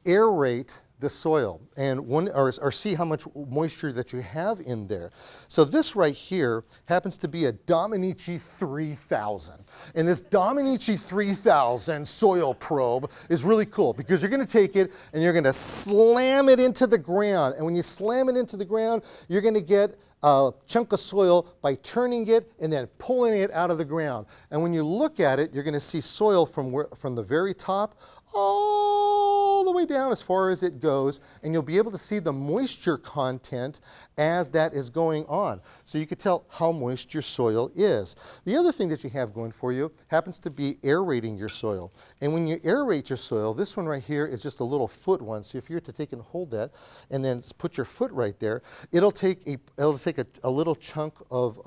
aerate the soil and or see how much moisture that you have in there. So this right here happens to be a Dominici 3000. And this Dominici 3000 soil probe is really cool because you're going to take it and you're going to slam it into the ground. And when you slam it into the ground, you're going to get a chunk of soil by turning it and then pulling it out of the ground. And when you look at it, you're going to see soil from the very top all the way down as far as it goes, and you'll be able to see the moisture content as that is going on. So you can tell how moist your soil is. The other thing that you have going for you happens to be aerating your soil. And when you aerate your soil, this one right here is just a little foot one. So if you were to take and hold that and then put your foot right there, it'll take a little chunk of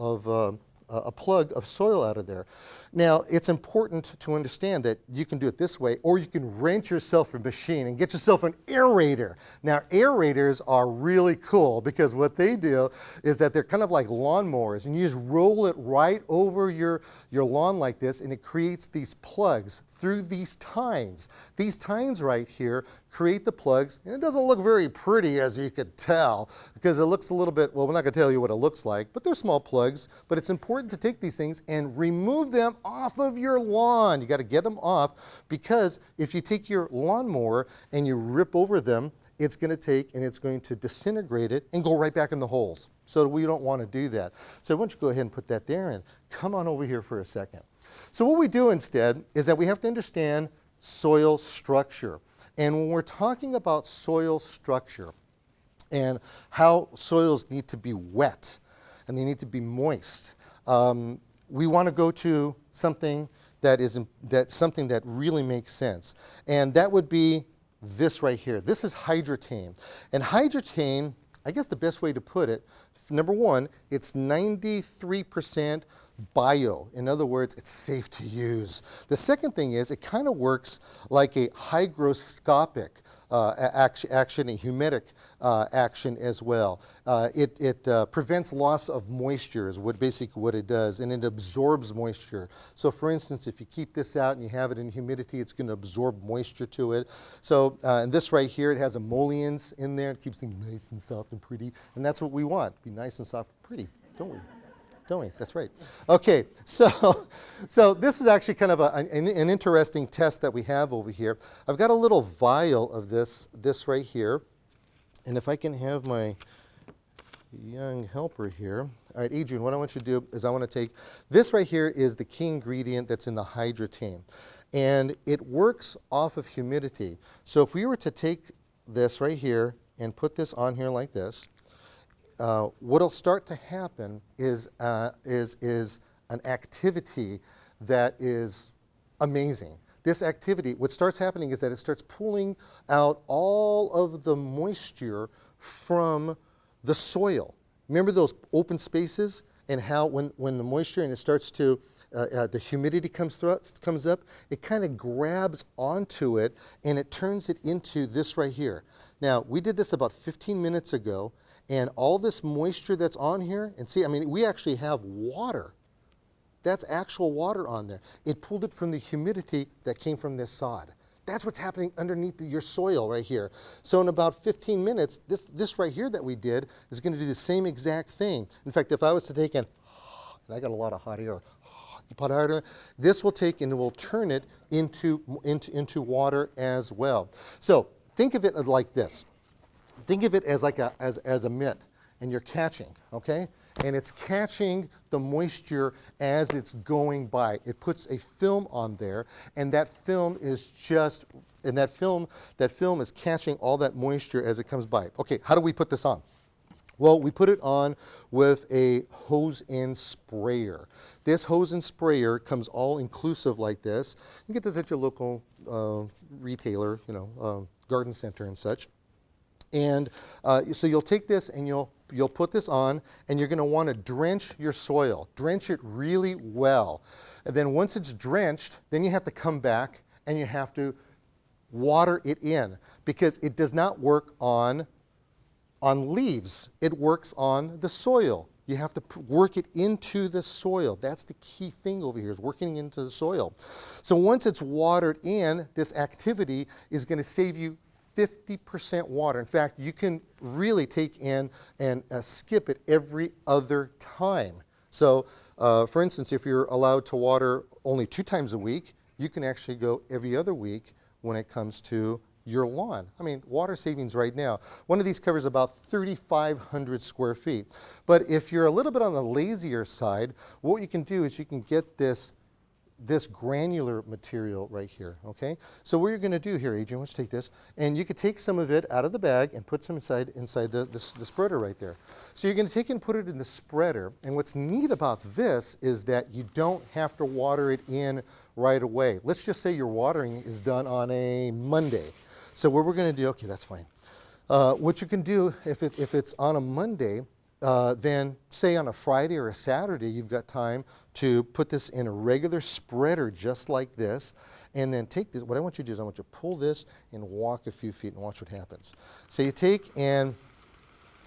a plug of soil out of there. Now, it's important to understand that you can do it this way, or you can rent yourself a machine and get yourself an aerator. Now, aerators are really cool because what they do is that they're kind of like lawnmowers, and you just roll it right over your lawn like this, and it creates these plugs through these tines. These tines right here create the plugs, and it doesn't look very pretty, as you could tell, because it looks a little bit, well, we're not going to tell you what it looks like, but they're small plugs. But it's important to take these things and remove them off of your lawn. You got to get them off, because if you take your lawnmower and you rip over them, it's going to take and it's going to disintegrate it and go right back in the holes. So we don't want to do that. So why don't you go ahead and put that there and come on over here for a second. So what we do instead is that we have to understand soil structure. And when we're talking about soil structure and how soils need to be wet and they need to be moist, we want to go to something that really makes sense. And that would be this right here. This is hydrotane. And hydrotane, I guess the best way to put it, number one, it's 93% bio. In other words, it's safe to use. The second thing is it kind of works like a hygroscopic action, a humidic action as well. It prevents loss of moisture is basically what it does, and it absorbs moisture. So for instance, if you keep this out and you have it in humidity, it's going to absorb moisture to it. So and this right here, it has emollients in there. It keeps things nice and soft and pretty, and that's what we want, be nice and soft and pretty, don't we? Don't we? That's right. Okay, so this is actually kind of an interesting test that we have over here. I've got a little vial of this right here, and if I can have my young helper here. All right, Adrian, what I want you to do is I want to take, this right here is the key ingredient that's in the hydrotane, and it works off of humidity. So if we were to take this right here and put this on here like this, what'll start to happen is an activity that is amazing. This activity, what starts happening is that it starts pulling out all of the moisture from the soil. Remember those open spaces and how when the moisture and it starts to, the humidity comes up, it kind of grabs onto it and it turns it into this right here. Now, we did this about 15 minutes ago. And all this moisture that's on here, and see, I mean, we actually have water. That's actual water on there. It pulled it from the humidity that came from this sod. That's what's happening underneath your soil right here. So in about 15 minutes, this right here that we did is going to do the same exact thing. In fact, if I was to take and I got a lot of hot air, this will take and it will turn it into water as well. So think of it like this. Think of it as like as a mitt, and you're catching, okay? And it's catching the moisture as it's going by. It puts a film on there, and that film is catching all that moisture as it comes by. Okay, how do we put this on? Well, we put it on with a hose and sprayer. This hose and sprayer comes all inclusive like this. You can get this at your local retailer, garden center and such. And so you'll take this and you'll put this on, and you're going to want to drench your soil. Drench it really well. And then once it's drenched, then you have to come back and you have to water it in, because it does not work on leaves. It works on the soil. You have to work it into the soil. That's the key thing over here, is working into the soil. So once it's watered in, this activity is going to save you 50% water. In fact, you can really take in and skip it every other time. So, for instance, if you're allowed to water only 2 times a week, you can actually go every other week when it comes to your lawn. I mean, water savings right now. One of these covers about 3,500 square feet. But if you're a little bit on the lazier side, what you can do is you can get this granular material right here, okay? So what you're gonna do here, Adrian, let's take this, and you could take some of it out of the bag and put some inside the spreader right there. So you're gonna take it and put it in the spreader, and what's neat about this is that you don't have to water it in right away. Let's just say your watering is done on a Monday. So what we're gonna do, okay, that's fine. What you can do if it's on a Monday, then say on a Friday or a Saturday, you've got time to put this in a regular spreader just like this, and then take this. What I want you to do is I want you to pull this and walk a few feet and watch what happens. So you take and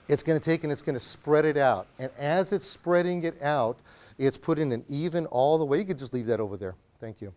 it's going to take and it's going to spread it out. And as it's spreading it out, it's put in an even all the way. You could just leave that over there. Thank you.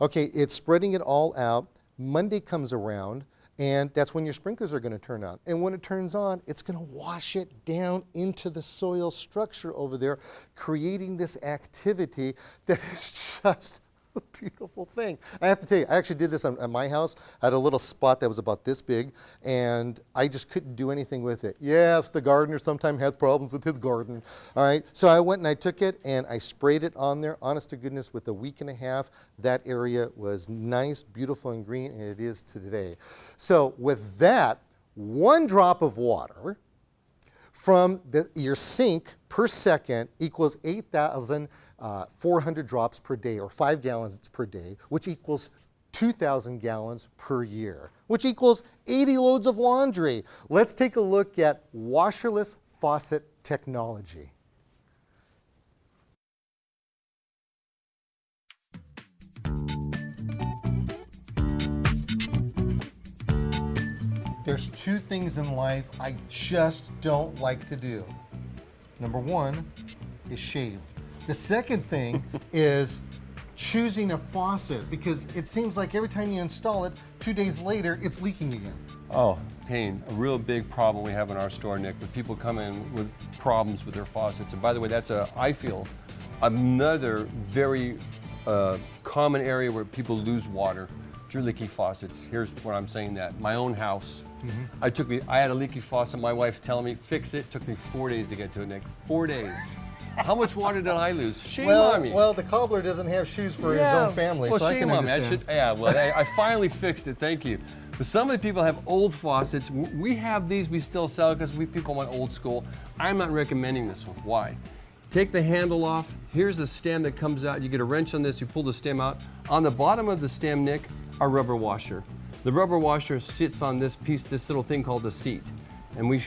Okay, it's spreading it all out. Monday comes around, and that's when your sprinklers are going to turn on. And when it turns on, it's going to wash it down into the soil structure over there, creating this activity that is just a beautiful thing. I have to tell you, I actually did this at my house. I had a little spot that was about this big, and I just couldn't do anything with it. Yes, the gardener sometimes has problems with his garden. All right, so I went and I took it and I sprayed it on there. Honest to goodness, with a week and a half, that area was nice, beautiful, and green, and it is to today. So with that, 1 drop of water from your sink per second equals 8,400 drops per day, or 5 gallons per day, which equals 2,000 gallons per year, which equals 80 loads of laundry. Let's take a look at washerless faucet technology. There's 2 things in life I just don't like to do. Number 1 is shave. The second thing is choosing a faucet, because it seems like every time you install it, 2 days later, it's leaking again. Oh, pain. A real big problem we have in our store, Nick, with people come in with problems with their faucets. And by the way, that's I feel, another very common area where people lose water. Leaky faucets. Here's what I'm saying that. My own house, I had a leaky faucet. My wife's telling me, fix it. Took me 4 days to get to it, Nick. 4 days. How much water did I lose? Shame on me. Well, the cobbler doesn't have shoes for his own family, well, so I can understand. I finally fixed it. Thank you. But some of the people have old faucets. We have these. We still sell because people want old school. I'm not recommending this one. Why? Take the handle off. Here's the stem that comes out. You get a wrench on this. You pull the stem out. On the bottom of the stem, Nick, a rubber washer. The rubber washer sits on this piece, this little thing called the seat. And we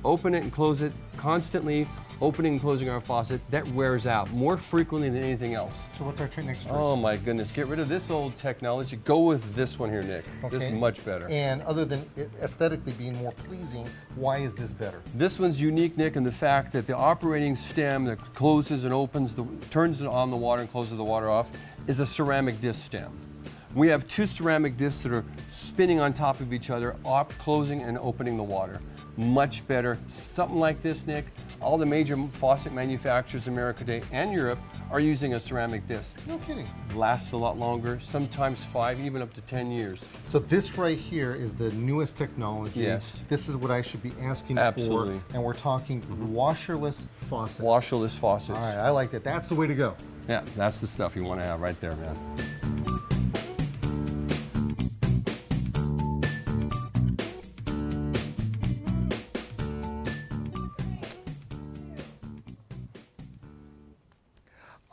open it and close it constantly, opening and closing our faucet. That wears out more frequently than anything else. So what's our next choice? Oh my goodness, get rid of this old technology. Go with this one here, Nick. Okay. This is much better. And other than it aesthetically being more pleasing, why is this better? This one's unique, Nick, in the fact that the operating stem that closes and opens, turns on the water and closes the water off, is a ceramic disc stem. We have 2 ceramic discs that are spinning on top of each other, closing and opening the water. Much better. Something like this, Nick, all the major faucet manufacturers in America today and Europe are using a ceramic disc. No kidding. Lasts a lot longer, sometimes 5, even up to 10 years. So this right here is the newest technology. Yes. This is what I should be asking Absolutely. for. And we're talking washerless faucets. Washerless faucets. All right, I like that. That's the way to go. Yeah, that's the stuff you want to have right there, man.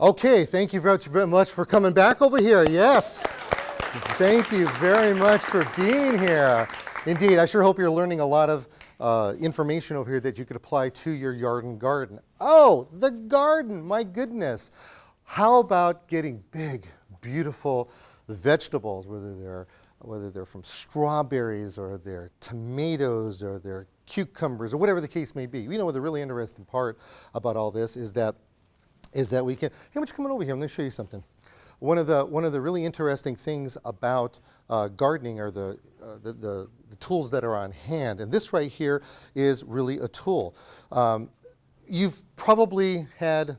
Okay, thank you very much for coming back over here. Yes. Thank you very much for being here. Indeed, I sure hope you're learning a lot of information over here that you could apply to your yard and garden. Oh, the garden, my goodness. How about getting big, beautiful vegetables, whether they're from strawberries or they're tomatoes or they're cucumbers or whatever the case may be. You know what the really interesting part about all this is that we can, hey, why don't you come on over here? I'm going to show you something. One of the really interesting things about gardening are the tools that are on hand, and this right here is really a tool. You've probably had.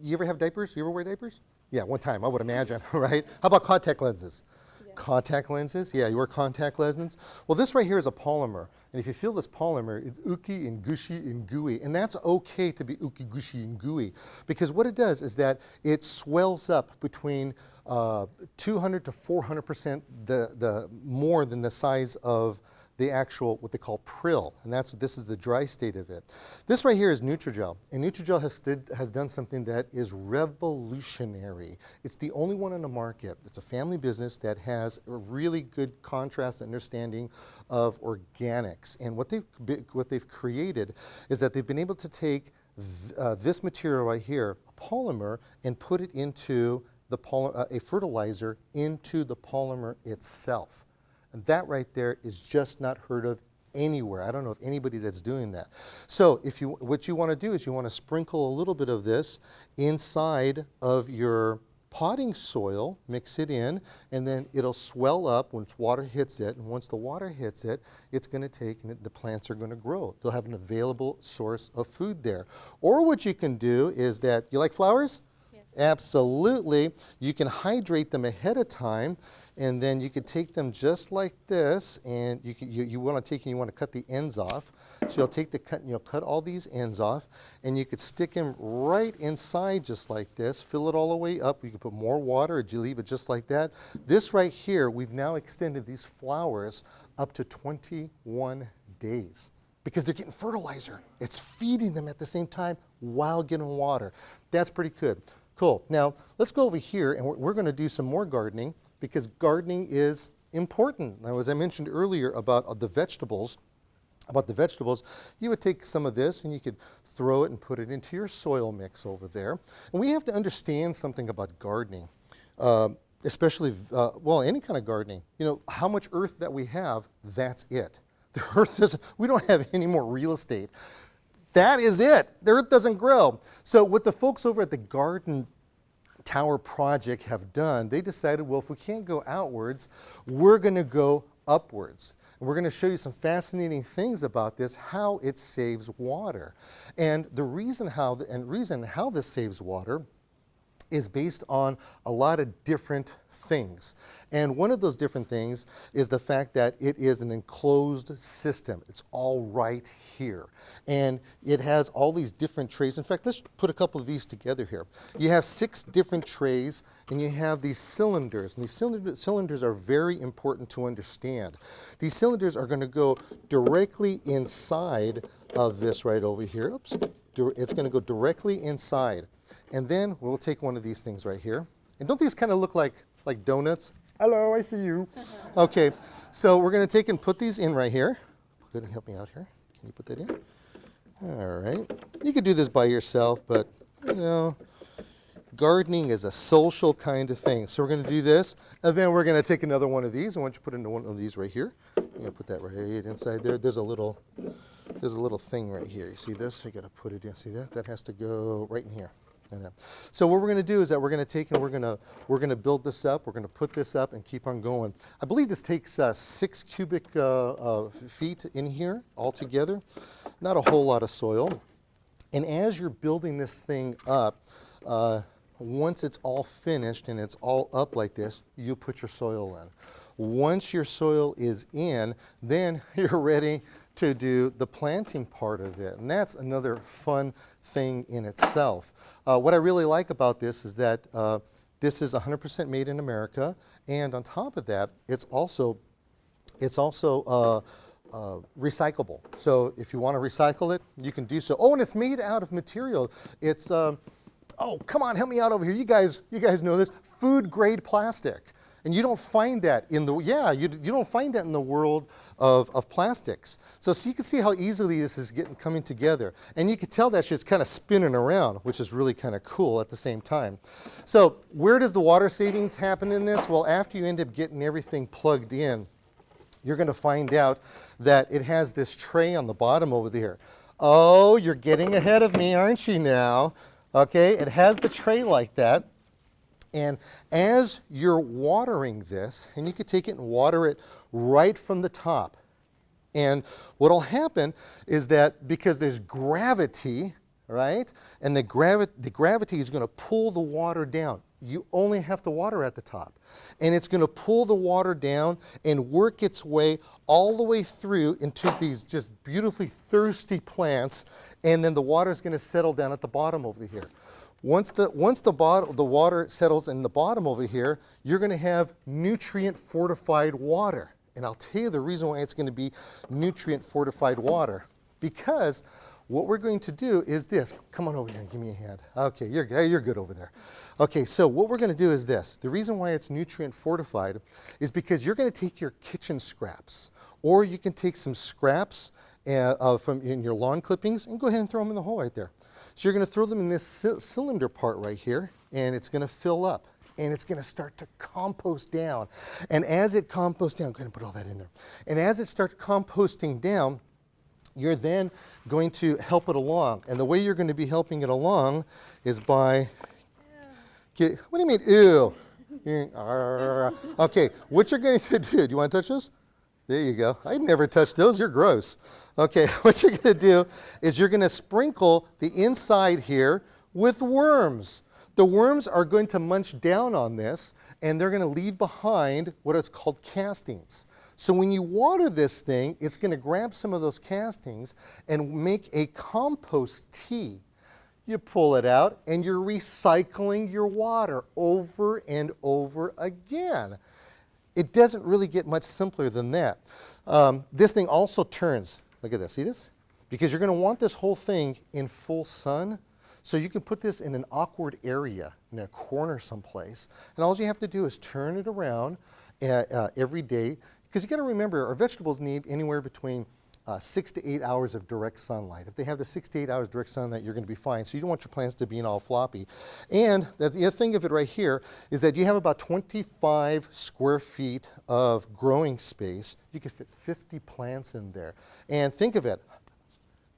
You ever have diapers? You ever wear diapers? Yeah, one time I would imagine, right? How about contact lenses? Yeah. Contact lenses? Yeah, you wear contact lenses? Well, this right here is a polymer. And if you feel this polymer, it's ooky and gushy and gooey. And that's okay to be ooky, gushy, and gooey. Because what it does is that it swells up between 200 to 400% the more than the size of the actual, what they call prill, and this is the dry state of it. This right here is Nutrigel, and Nutrigel has done something that is revolutionary. It's the only one on the market. It's a family business that has a really good contrast understanding of organics, and what they've created is that they've been able to take this material right here, a polymer, and put it into a fertilizer into the polymer itself. And that right there is just not heard of anywhere. I don't know of anybody that's doing that. So what you want to do is you want to sprinkle a little bit of this inside of your potting soil, mix it in, and then it'll swell up once water hits it. And once the water hits it, it's going to take, and the plants are going to grow. They'll have an available source of food there. Or what you can do is that, you like flowers? Yes. Absolutely. You can hydrate them ahead of time. And then you could take them just like this, and you want to cut the ends off. So you'll take you'll cut all these ends off, and you could stick them right inside just like this. Fill it all the way up. You could put more water, or you leave it just like that. This right here, we've now extended these flowers up to 21 days because they're getting fertilizer. It's feeding them at the same time while getting water. That's pretty good. Cool. Now let's go over here, and we're going to do some more gardening, because gardening is important. Now, as I mentioned earlier about the vegetables, you would take some of this and you could throw it and put it into your soil mix over there. And we have to understand something about gardening, especially, well, any kind of gardening. You know, how much earth that we have, that's it. The earth doesn't, we don't have any more real estate. That is it. The earth doesn't grow. So what the folks over at the Garden Tower Project have done, they decided, well, if we can't go outwards, we're going to go upwards. And we're going to show you some fascinating things about this, how it saves water. And the reason how this saves water is based on a lot of different things. And one of those different things is the fact that it is an enclosed system. It's all right here. And it has all these different trays. In fact, let's put a couple of these together here. You have 6 different trays, and you have these cylinders. And these cylinders are very important to understand. These cylinders are going to go directly inside of this right over here. Oops. It's going to go directly inside. And then we'll take one of these things right here. And don't these kind of look like donuts? Hello, I see you. Okay, so we're going to take and put these in right here. Good, help me out here. Can you put that in? All right. You could do this by yourself, but, you know, gardening is a social kind of thing. So we're going to do this, and then we're going to take another one of these. I want you to put into one of these right here. You're going to put that right inside there. There's a little thing right here. You see this? You got to put it in. See that? That has to go right in here. So what we're going to do is that we're going to take and we're going to build this up. We're going to put this up and keep on going. I believe this takes 6 cubic feet in here altogether. Not a whole lot of soil. And as you're building this thing up, once it's all finished and it's all up like this, you put your soil in. Once your soil is in, then you're ready to do the planting part of it. And that's another fun thing in itself. What I really like about this is that this is 100% made in America, and on top of that, it's also recyclable. So if you want to recycle it, you can do so. Oh, and it's made out of material. It's oh, come on, help me out over here. You guys know this, food grade plastic. And you don't find that in the, you don't find that in the world of plastics. So you can see how easily this is coming together. And you can tell that shit's kind of spinning around, which is really kind of cool at the same time. So where does the water savings happen in this? Well, after you end up getting everything plugged in, you're going to find out that it has this tray on the bottom over there. Oh, you're getting ahead of me, aren't you now? Okay, it has the tray like that. And as you're watering this, and you could take it and water it right from the top. And what'll happen is that because there's gravity, right? And the gravity is going to pull the water down. you only have to water at the top. And it's going to pull the water down and work its way all the way through into these just beautifully thirsty plants, and then the water is going to settle down at the bottom over here. Once the water settles in the bottom over here, you're going to have nutrient fortified water. And I'll tell you the reason why it's going to be nutrient fortified water. Because what we're going to do is this. Come on over here and give me a hand. Okay, you're good over there. Okay, so what we're going to do is this. The reason why it's nutrient fortified is because you're going to take your kitchen scraps, or you can take some scraps from in your lawn clippings and go ahead and throw them in the hole right there. So you're going to throw them in this cylinder part right here, and it's going to fill up, and it's going to start to compost down. And as it composts down, go ahead and put all that in there. And as it starts composting down, you're then going to help it along. And the way you're going to be helping it along is by, what do you mean, ew? Okay, what you're going to do you want to touch those? There you go. I never touched those, you're gross. Okay, what you're going to do is you're going to sprinkle the inside here with worms. The worms are going to munch down on this, and they're going to leave behind what is called castings. So when you water this thing, it's going to grab some of those castings and make a compost tea. You pull it out, and you're recycling your water over and over again. It doesn't really get much simpler than that. This thing also turns. Look at this. See this? Because you're going to want this whole thing in full sun. So you can put this in an awkward area, in a corner someplace. And all you have to do is turn it around every day. Because you got to remember, our vegetables need anywhere between 6 to 8 hours of direct sunlight. If they have the 6 to 8 hours direct sunlight, you're going to be fine. So you don't want your plants to be all floppy. And the other thing of it right here is that you have about 25 square feet of growing space. You can fit 50 plants in there. And think of it,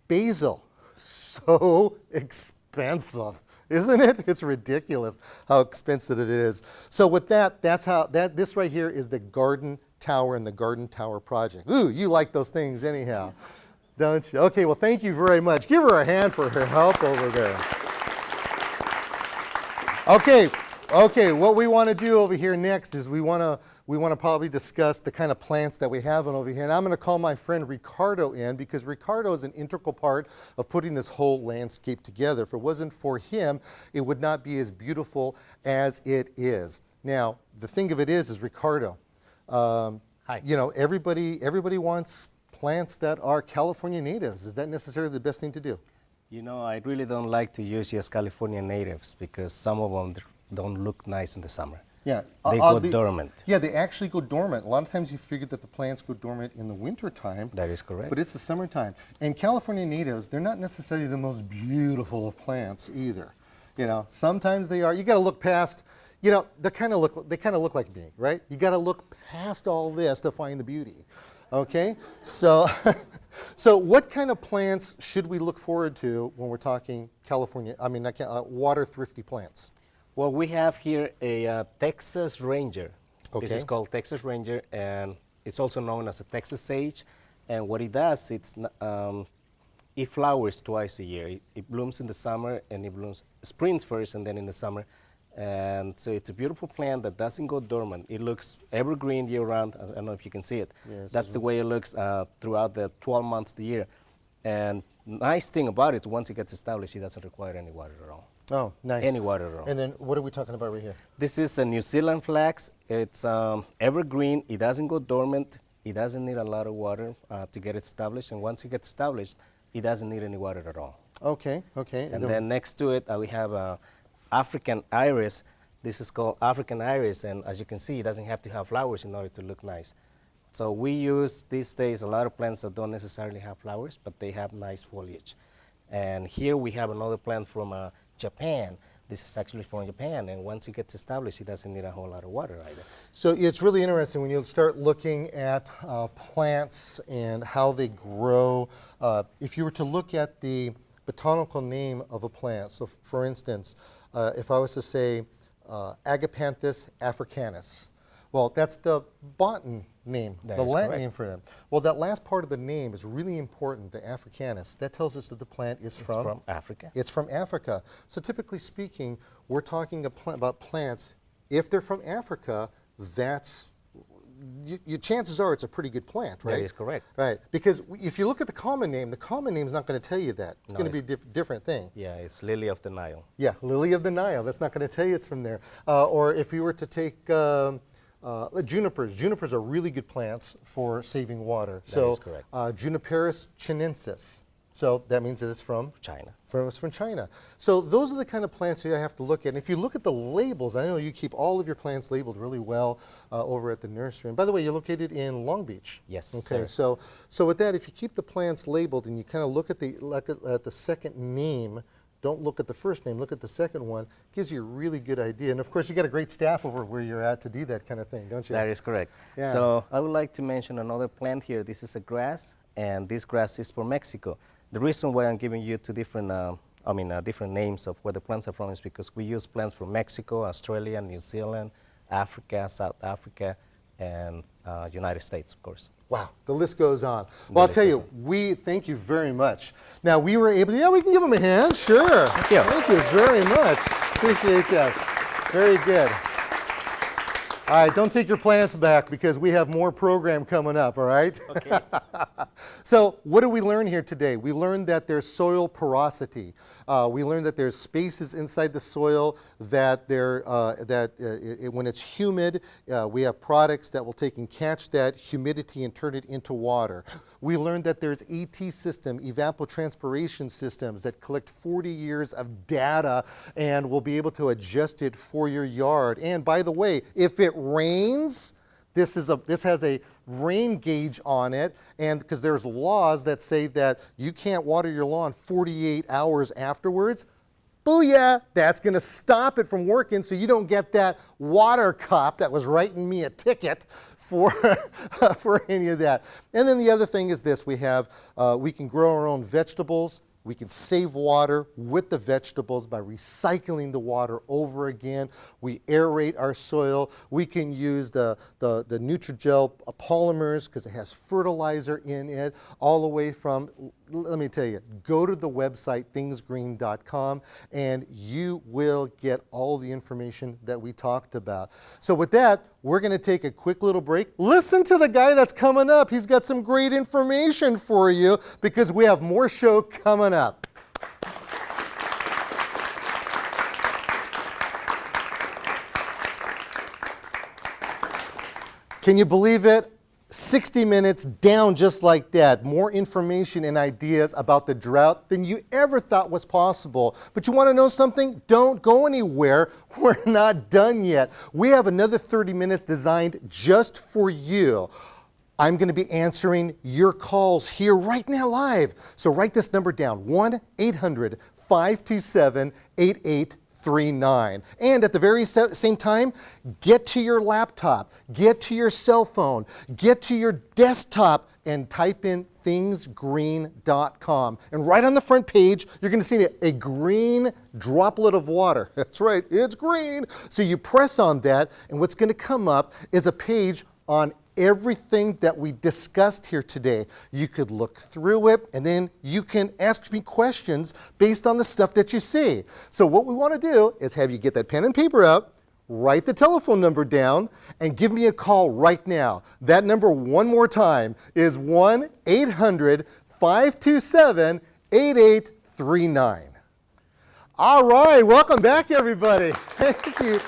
basil, so expensive. Isn't it? It's ridiculous how expensive it is. So with that, this right here is the garden tower and the garden tower project. Ooh, you like those things anyhow, don't you? Okay, well, thank you very much. Give her a hand for her help over there. Okay, what we want to do over here next is we want to probably discuss the kind of plants that we have on over here. And I'm going to call my friend Ricardo in, because Ricardo is an integral part of putting this whole landscape together. If it wasn't for him, it would not be as beautiful as it is. Now, the thing of it is Ricardo, Hi. you know, everybody wants plants that are California natives. Is that necessarily the best thing to do? You know, I really don't like to use just California natives because some of them don't look nice in the summer. Yeah. They go dormant. Yeah, they actually go dormant. A lot of times you figure that the plants go dormant in the winter time. That is correct. But it's the summertime. And California natives, they're not necessarily the most beautiful of plants either. You know, sometimes they are. You got to look past, you know, they kind of look like me, right? You got to look past all this to find the beauty. Okay? So so what kind of plants should we look forward to when we're talking California, water thrifty plants? Well, we have here a Texas Ranger. Okay. This is called Texas Ranger, and it's also known as a Texas Sage. And what it does, it flowers twice a year. It blooms in the summer, and it blooms spring first, and then in the summer. And so it's a beautiful plant that doesn't go dormant. It looks evergreen year-round. I don't know if you can see it. Yes, that's the way it looks throughout the 12 months of the year. And nice thing about it, once it gets established, it doesn't require any water at all. Oh, nice. Any water at all. And then what are we talking about right here? This is a New Zealand flax. It's evergreen. It doesn't go dormant. It doesn't need a lot of water to get established. And once it gets established, it doesn't need any water at all. Okay, okay. And then next to it, we have African iris. This is called African iris. And as you can see, it doesn't have to have flowers in order to look nice. So we use these days a lot of plants that don't necessarily have flowers, but they have nice foliage. And here we have another plant from Japan. This is actually from Japan, and once it gets established, it doesn't need a whole lot of water either. So it's really interesting when you start looking at plants and how they grow. If you were to look at the botanical name of a plant, so for instance, if I was to say Agapanthus africanus, well, that's the name, That the is Latin correct. name for them. Well, that last part of the name is really important, the Africanus. That tells us that the plant is It's from Africa. It's from Africa. So typically speaking, we're talking about plants. If they're from Africa, that's chances are it's a pretty good plant, right? That is correct. Right, because if you look at the common name is not going to tell you that. It's No, going to be a different thing. Yeah, it's lily of the Nile. Yeah, lily of the Nile. That's not going to tell you it's from there. Or if you were to take junipers. Junipers are really good plants for saving water. That is correct. Juniperus chinensis. So that means that it's from China. It's from China. So those are the kind of plants you have to look at. And if you look at the labels, I know you keep all of your plants labeled really well over at the nursery. And by the way, you're located in Long Beach. Yes, Okay. sir. So with that, if you keep the plants labeled and you kind of look at the second name, don't look at the first name, look at the second one, gives you a really good idea. And of course, you got a great staff over where you're at to do that kind of thing, don't you? That is correct. Yeah. So I would like to mention another plant here. This is a grass, and this grass is from Mexico. The reason why I'm giving you two different, different names of where the plants are from is because we use plants from Mexico, Australia, New Zealand, Africa, South Africa, and United States, of course. Wow, the list goes on. Well, I'll tell you, we thank you very much. Now, we were able to, we can give them a hand, sure. Thank you. Thank you very much. Appreciate that. Very good. All right, don't take your plants back because we have more program coming up, all right? Okay. So what did we learn here today? We learned that there's soil porosity. We learned that there's spaces inside the soil that when it's humid, we have products that will take and catch that humidity and turn it into water. We learned that there's AT system, evapotranspiration systems that collect 40 years of data and will be able to adjust it for your yard. And by the way, if it rains, this has a rain gauge on it, and because there's laws that say that you can't water your lawn 48 hours afterwards. Booyah! That's going to stop it from working, so you don't get that water cop that was writing me a ticket for for any of that. And then the other thing is this: we can grow our own vegetables. We can save water with the vegetables by recycling the water over again. We aerate our soil. We can use the Nutrigel polymers because it has fertilizer in it, all the way from, let me tell you, go to the website thingsgreen.com and you will get all the information that we talked about. So with that, we're going to take a quick little break. Listen to the guy that's coming up. He's got some great information for you because we have more show coming up. Can you believe it? 60 minutes down just like that. More information and ideas about the drought than you ever thought was possible. But you want to know something? Don't go anywhere. We're not done yet. We have another 30 minutes designed just for you. I'm going to be answering your calls here right now live. So write this number down, 1-800-527-8839. And at the very same time, get to your laptop, get to your cell phone, get to your desktop and type in thingsgreen.com. And right on the front page, you're going to see a green droplet of water. That's right, it's green. So you press on that, and what's going to come up is a page on everything that we discussed here today. You could look through it and then you can ask me questions based on the stuff that you see. So what we want to do is have you get that pen and paper out, write the telephone number down, and give me a call right now. That number one more time is 1-800-527-8839. All right, welcome back everybody. Thank you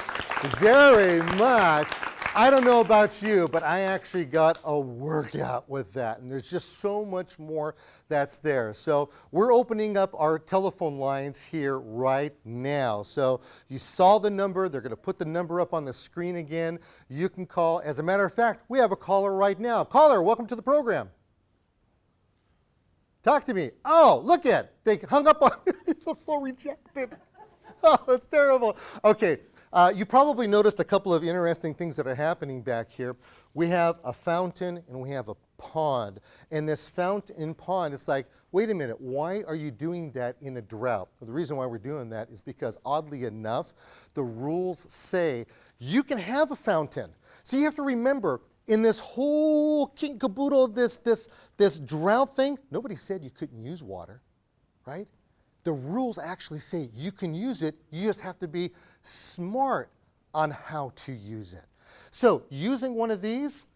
very much. I don't know about you, but I actually got a workout with that, and there's just so much more that's there. So we're opening up our telephone lines here right now. So you saw the number. They're going to put the number up on the screen again. You can call. As a matter of fact, we have a caller right now. Caller, welcome to the program. Talk to me. Oh, look at, they hung up on me. I feel so rejected. Oh, it's terrible. Okay. You probably noticed a couple of interesting things that are happening back here. We have a fountain and we have a pond. And this fountain and pond, it's like, wait a minute, why are you doing that in a drought? Well, the reason why we're doing that is because, oddly enough, the rules say you can have a fountain. So you have to remember, In this whole king caboodle of this drought thing, nobody said you couldn't use water, right? The rules actually say you can use it, you just have to be smart on how to use it. So using one of these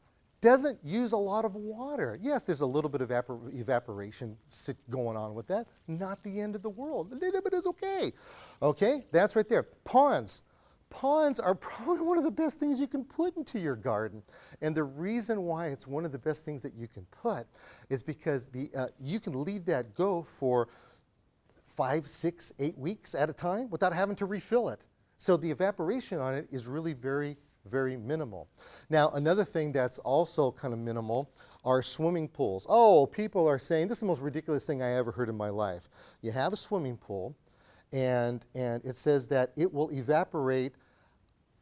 doesn't use a lot of water. Yes, there's a little bit of evaporation going on with that. Not the end of the world. A little bit is okay. Okay, that's right there. Ponds. Ponds are probably one of the best things you can put into your garden. And the reason why it's one of the best things that you can put is because you can leave that go for 5, 6, 8 weeks at a time without having to refill it. So the evaporation on it is really very, very minimal. Now, another thing that's also kind of minimal are swimming pools. Oh, people are saying, this is the most ridiculous thing I ever heard in my life. You have a swimming pool, and it says that it will evaporate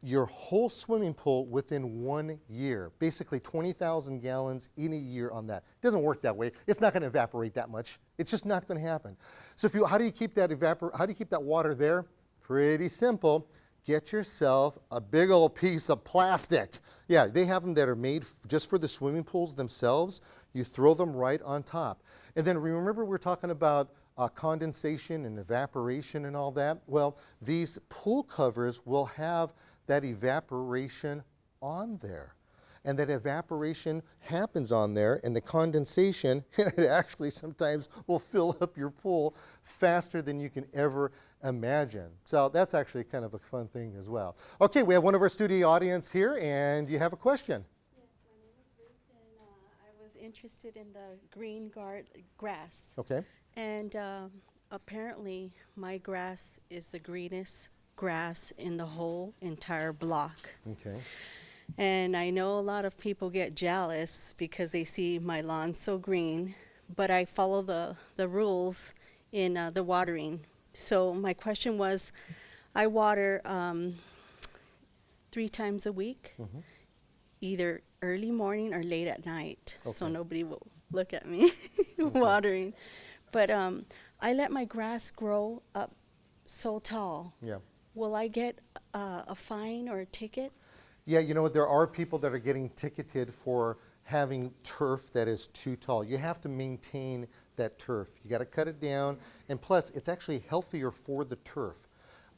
your whole swimming pool within 1 year. Basically 20,000 gallons in a year on that. It doesn't work that way. It's not going to evaporate that much. It's just not going to happen. So how do you keep that water there? Pretty simple. Get yourself a big old piece of plastic. Yeah, they have them that are made just for the swimming pools themselves. You throw them right on top. And then remember we're talking about condensation and evaporation and all that? Well, these pool covers will have that evaporation on there. And that evaporation happens on there, and the condensation, it actually sometimes will fill up your pool faster than you can ever imagine. So that's actually kind of a fun thing as well. Okay, we have one of our studio audience here, and you have a question. Yes, my name is Ruth, and I was interested in the green grass. Okay. And apparently, my grass is the greenest grass in the whole entire block. Okay. And I know a lot of people get jealous because they see my lawn so green, but I follow the rules in the watering. So my question was, I water 3 times a week, either early morning or late at night, so Okay. nobody will look at me watering. But I let my grass grow up so tall. Yeah. Will I get a fine or a ticket? Yeah, you know what, there are people that are getting ticketed for having turf that is too tall. You have to maintain that turf. You got to cut it down, and plus it's actually healthier for the turf.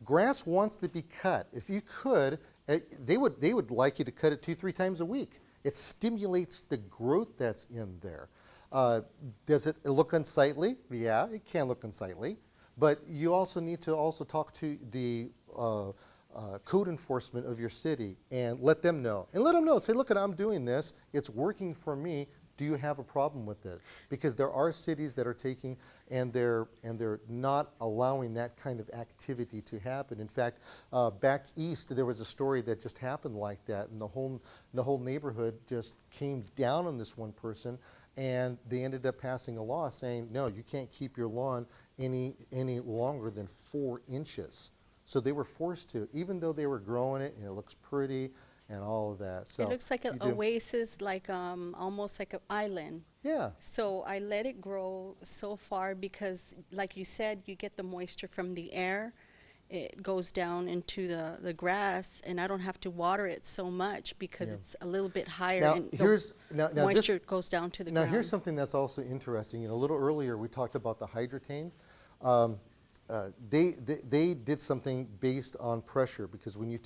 Grass wants to be cut. If you could, they would like you to cut it 2-3 times a week. It stimulates the growth that's in there. Does it look unsightly? Yeah, it can look unsightly, but you also need to talk to the code enforcement of your city and let them know. And let them know, say, look, I'm doing this, it's working for me, do you have a problem with it? Because there are cities that are taking and they're not allowing that kind of activity to happen. In fact, back east there was a story that just happened like that, and the whole neighborhood just came down on this one person, and they ended up passing a law saying, no, you can't keep your lawn any longer than 4 inches. So they were forced to, even though they were growing it and it looks pretty and all of that. So It looks like an oasis, like almost like an island. Yeah. So I let it grow so far because, like you said, you get the moisture from the air. It goes down into the grass, and I don't have to water it so much because it's a little bit higher, Now, and now moisture goes down to the Now ground. here's something that's also interesting. You know, a little earlier we talked about the hydrotane. They did something based on pressure, because when you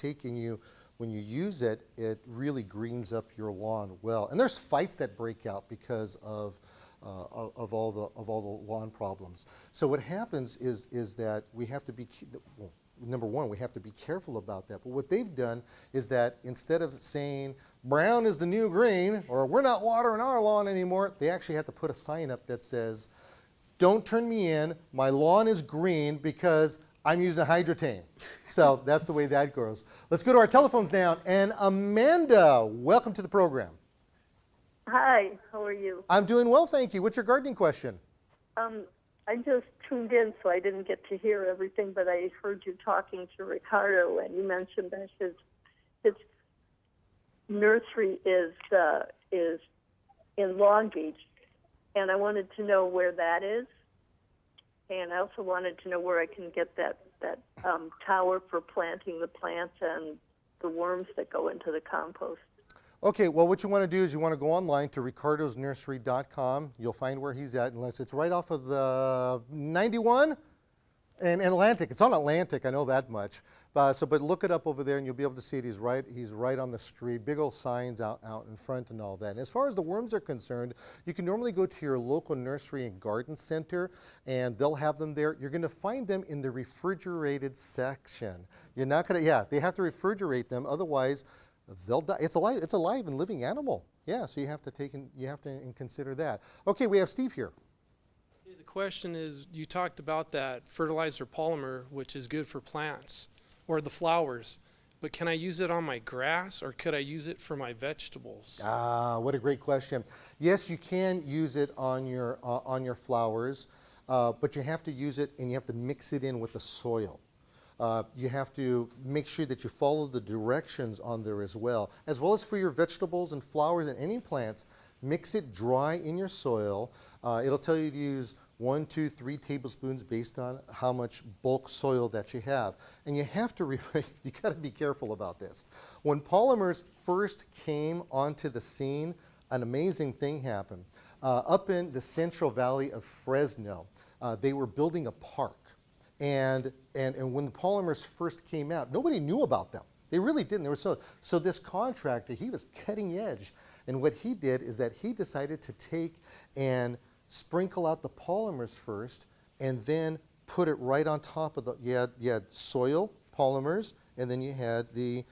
use it, it really greens up your lawn well. And there's fights that break out because of all the lawn problems. So what happens is that we have to be, well, number one, we have to be careful about that. But what they've done is that instead of saying brown is the new green, or we're not watering our lawn anymore, they actually have to put a sign up that says, don't turn me in, my lawn is green because I'm using hydrotane. So that's the way that goes. Let's go to our telephones now. And Amanda, welcome to the program. Hi, how are you? I'm doing well, thank you. What's your gardening question? I just tuned in, so I didn't get to hear everything, but I heard you talking to Ricardo, and you mentioned that his nursery is in Long Beach, and I wanted to know where that is, and I also wanted to know where I can get that tower for planting the plants and the worms that go into the compost. Okay, well, what you want to do is you want to go online to ricardosnursery.com. You'll find where he's at, unless it's right off of the 91 and Atlantic. It's on Atlantic, I know that much. But look it up over there, and you'll be able to see it. He's right on the street. Big old signs out in front and all that. And as far as the worms are concerned, you can normally go to your local nursery and garden center, and they'll have them there. You're going to find them in the refrigerated section. You're not going to, yeah, they have to refrigerate them, otherwise they'll die. It's a live and living animal. Yeah, so you have to consider that. Okay, we have Steve here. The question is, you talked about that fertilizer polymer, which is good for plants or the flowers, but can I use it on my grass, or could I use it for my vegetables? Ah, what a great question. Yes, you can use it on your flowers, but you have to use it and you have to mix it in with the soil. You have to make sure that you follow the directions on there as well as for your vegetables and flowers and any plants. Mix it dry in your soil. It'll tell you to use 1, 2, 3 tablespoons based on how much bulk soil that you have. And you have to, you got to be careful about this. When polymers first came onto the scene, an amazing thing happened. Up in the Central Valley of Fresno, they were building a park. And when the polymers first came out, nobody knew about them. They really didn't. They were so this contractor, he was cutting edge. And what he did is that he decided to take and sprinkle out the polymers first, and then put it right on top of you had soil, polymers, and then you had the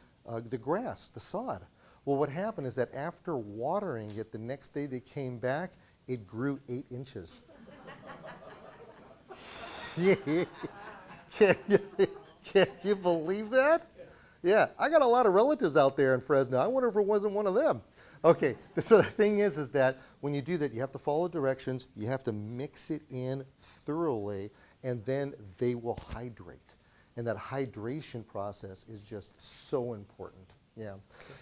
grass, the sod. Well, what happened is that after watering it, the next day they came back, it grew 8 inches. Can you believe that? Yeah, I got a lot of relatives out there in Fresno. I wonder if it wasn't one of them. Okay, so the thing is that when you do that, you have to follow directions, you have to mix it in thoroughly, and then they will hydrate. And that hydration process is just so important. Yeah.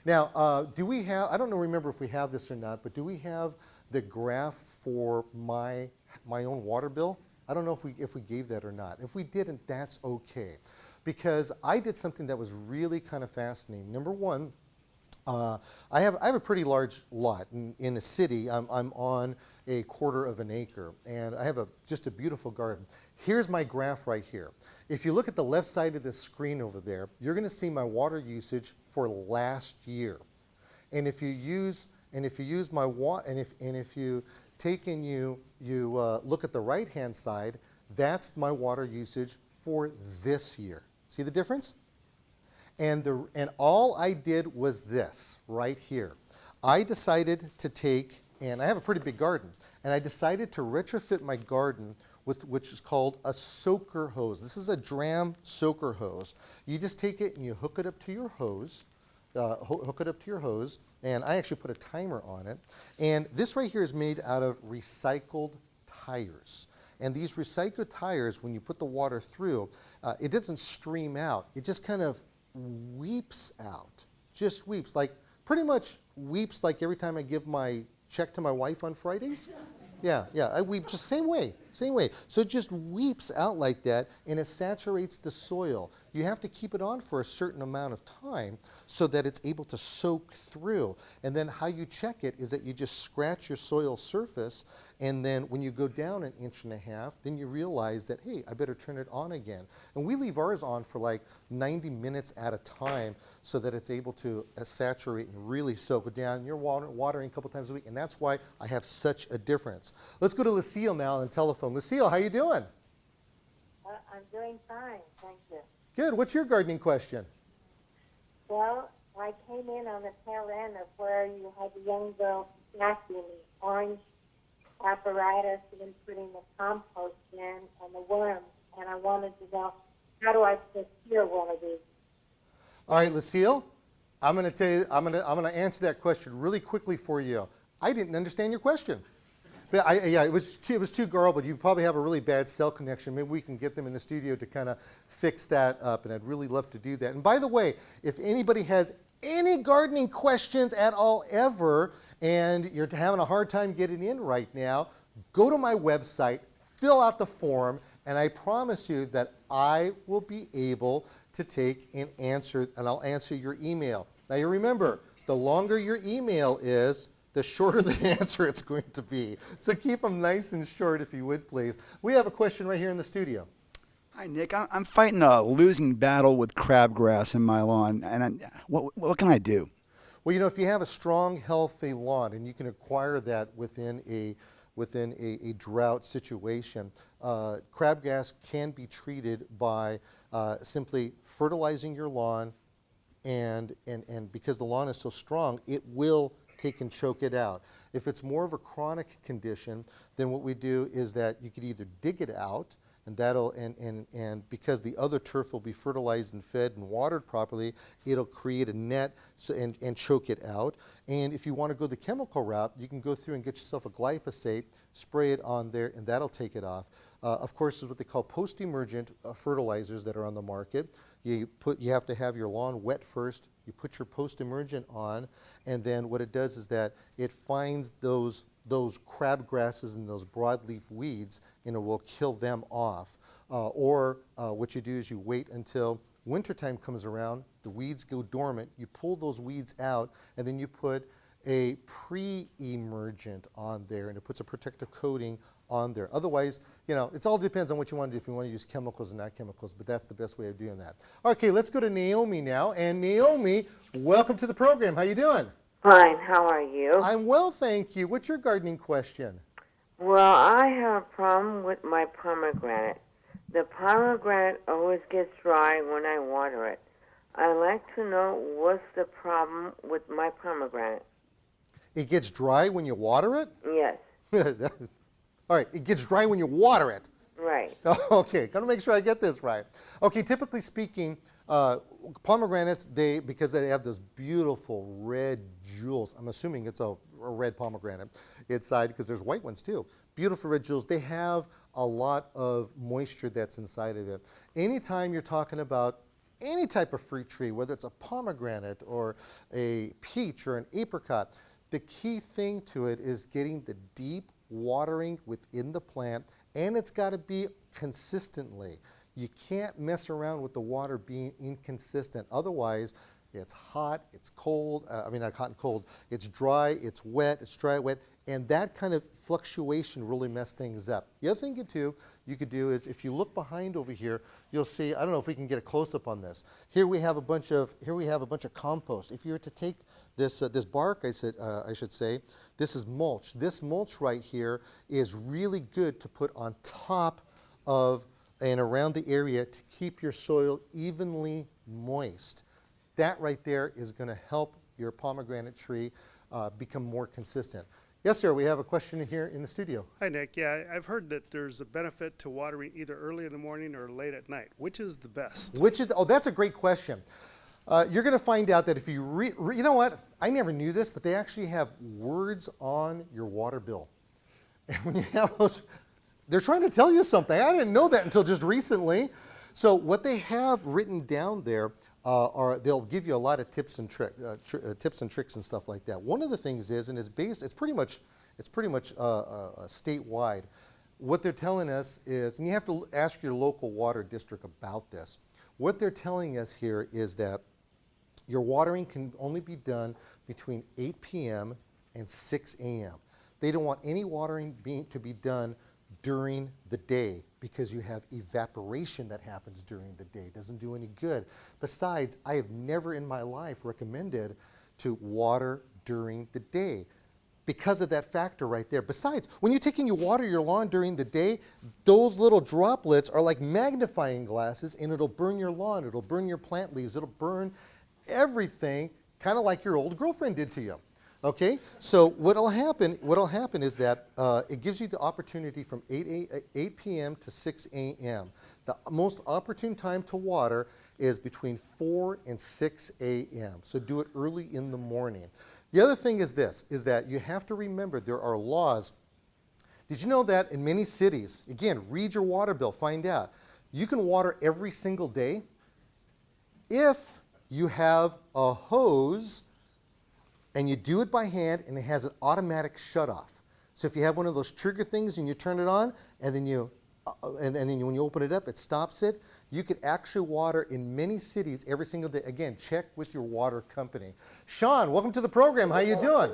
Now, do we have, I don't remember if we have this or not, but do we have the graph for my own water bill? I don't know if we gave that or not. If we didn't, that's okay. Because I did something that was really kind of fascinating. Number one, I have a pretty large lot in a city. I'm on a 1/4 of an acre, and I have just a beautiful garden. Here's my graph right here. If you look at the left side of the screen over there, you're going to see my water usage for last year. And if you use my water, and if you take and you look at the right-hand side, that's my water usage for this year. See the difference? And all I did was this right here. I decided to take, and I have a pretty big garden, and I decided to retrofit my garden with which is called a soaker hose. This is a dram soaker hose. You just take it and you hook it up to your hose, and I actually put a timer on it. And this right here is made out of recycled tires. And these recycled tires, when you put the water through, it doesn't stream out. It just kind of weeps out, just weeps, like pretty much weeps like every time I give my check to my wife on Fridays. Yeah, I weep just same way. So it just weeps out like that, and it saturates the soil. You have to keep it on for a certain amount of time so that it's able to soak through. And then how you check it is that you just scratch your soil surface, and then when you go down 1.5 inches, then you realize that, hey, I better turn it on again. And we leave ours on for like 90 minutes at a time so that it's able to saturate and really soak it down. You're watering a couple times a week, and that's why I have such a difference. Let's go to Lucille now on the telephone. Lucille, how you doing? I'm doing fine, thank you. Good. What's your gardening question? Well, I came in on the tail end of where you had the young girl asking the orange apparatus and putting the compost in and the worms, and I wanted to know, how do I procure one of these? All right, Lucille, I'm going to tell you, I'm going to answer that question really quickly for you. I didn't understand your question. But it was too garbled. You probably have a really bad cell connection. Maybe we can get them in the studio to kind of fix that up, and I'd really love to do that. And by the way, if anybody has any gardening questions at all ever, and you're having a hard time getting in right now, go to my website, fill out the form, and I promise you that I will be able to take and answer, and I'll answer your email. Now you remember, the longer your email is, the shorter the answer it's going to be. So keep them nice and short if you would, please. We have a question right here in the studio. Hi, Nick. I'm fighting a losing battle with crabgrass in my lawn, and what can I do? Well, you know, if you have a strong, healthy lawn, and you can acquire that within a drought situation, crabgrass can be treated by simply fertilizing your lawn, and because the lawn is so strong, it will take and choke it out. If it's more of a chronic condition, then what we do is that you could either dig it out, and that'll and because the other turf will be fertilized and fed and watered properly, it'll create a net and choke it out. And if you want to go the chemical route, you can go through and get yourself a glyphosate, spray it on there, and that'll take it off. Of course, is what they call post-emergent fertilizers that are on the market. You have to have your lawn wet first. You put your post-emergent on, and then what it does is that it finds those crabgrasses and those broadleaf weeds, and it will kill them off. Or what you do is you wait until wintertime comes around, the weeds go dormant, you pull those weeds out, and then you put a pre-emergent on there, and it puts a protective coating on there. Otherwise, you know, it all depends on what you want to do, if you want to use chemicals or not chemicals, but that's the best way of doing that. Okay, let's go to Naomi now. And Naomi, welcome to the program. How you doing? Fine, how are you? I'm well, thank you. What's your gardening question? Well, I have a problem with my pomegranate. The pomegranate always gets dry when I water it. I'd like to know what's the problem with my pomegranate. It gets dry when you water it? Yes. All right, it gets dry when you water it. Right. Okay, gotta make sure I get this right. Okay, typically speaking, pomegranates, because they have those beautiful red jewels, I'm assuming it's a red pomegranate inside, because there's white ones too. Beautiful red jewels, they have a lot of moisture that's inside of it. Anytime you're talking about any type of fruit tree, whether it's a pomegranate or a peach or an apricot, the key thing to it is getting the deep watering within the plant, and it's got to be consistently. You can't mess around with the water being inconsistent. Otherwise, it's hot, it's cold, not hot and cold, it's dry, it's wet, it's dry, wet, and that kind of fluctuation really messes things up. The other thing you could do is, if you look behind over here, you'll see, I don't know if we can get a close-up on this. Here we have a bunch of compost. If you were to take this bark, I should say, this is mulch. This mulch right here is really good to put on top of and around the area to keep your soil evenly moist. That right there is going to help your pomegranate tree become more consistent. Yes, sir, we have a question here in the studio. Hi, Nick. Yeah, I've heard that there's a benefit to watering either early in the morning or late at night. Which is the best? That's a great question. You're going to find out that if you you know what? I never knew this, but they actually have words on your water bill. And when you have those, they're trying to tell you something. I didn't know that until just recently. So what they have written down there they'll give you a lot of tips and tricks and stuff like that. One of the things is, and it's pretty much statewide. What they're telling us is, and you have to ask your local water district about this. What they're telling us here is that your watering can only be done between 8 p.m. and 6 a.m. They don't want any watering to be done during the day, because you have evaporation that happens during the day. It doesn't do any good. Besides, I have never in my life recommended to water during the day because of that factor right there. Besides, when you take and you water your lawn during the day, those little droplets are like magnifying glasses, and it'll burn your lawn, it'll burn your plant leaves, it'll burn everything, kind of like your old girlfriend did to you. Okay, so what'll happen is that it gives you the opportunity from 8 p.m. to 6 a.m. The most opportune time to water is between 4 and 6 a.m. So do it early in the morning. The other thing is this, is that you have to remember there are laws. Did you know that in many cities, again, read your water bill, find out, you can water every single day if you have a hose and you do it by hand, and it has an automatic shut-off. So if you have one of those trigger things and you turn it on, and then you and then when you open it up, it stops it. You could actually water in many cities every single day. Again, check with your water company. Sean, welcome to the program. How you doing?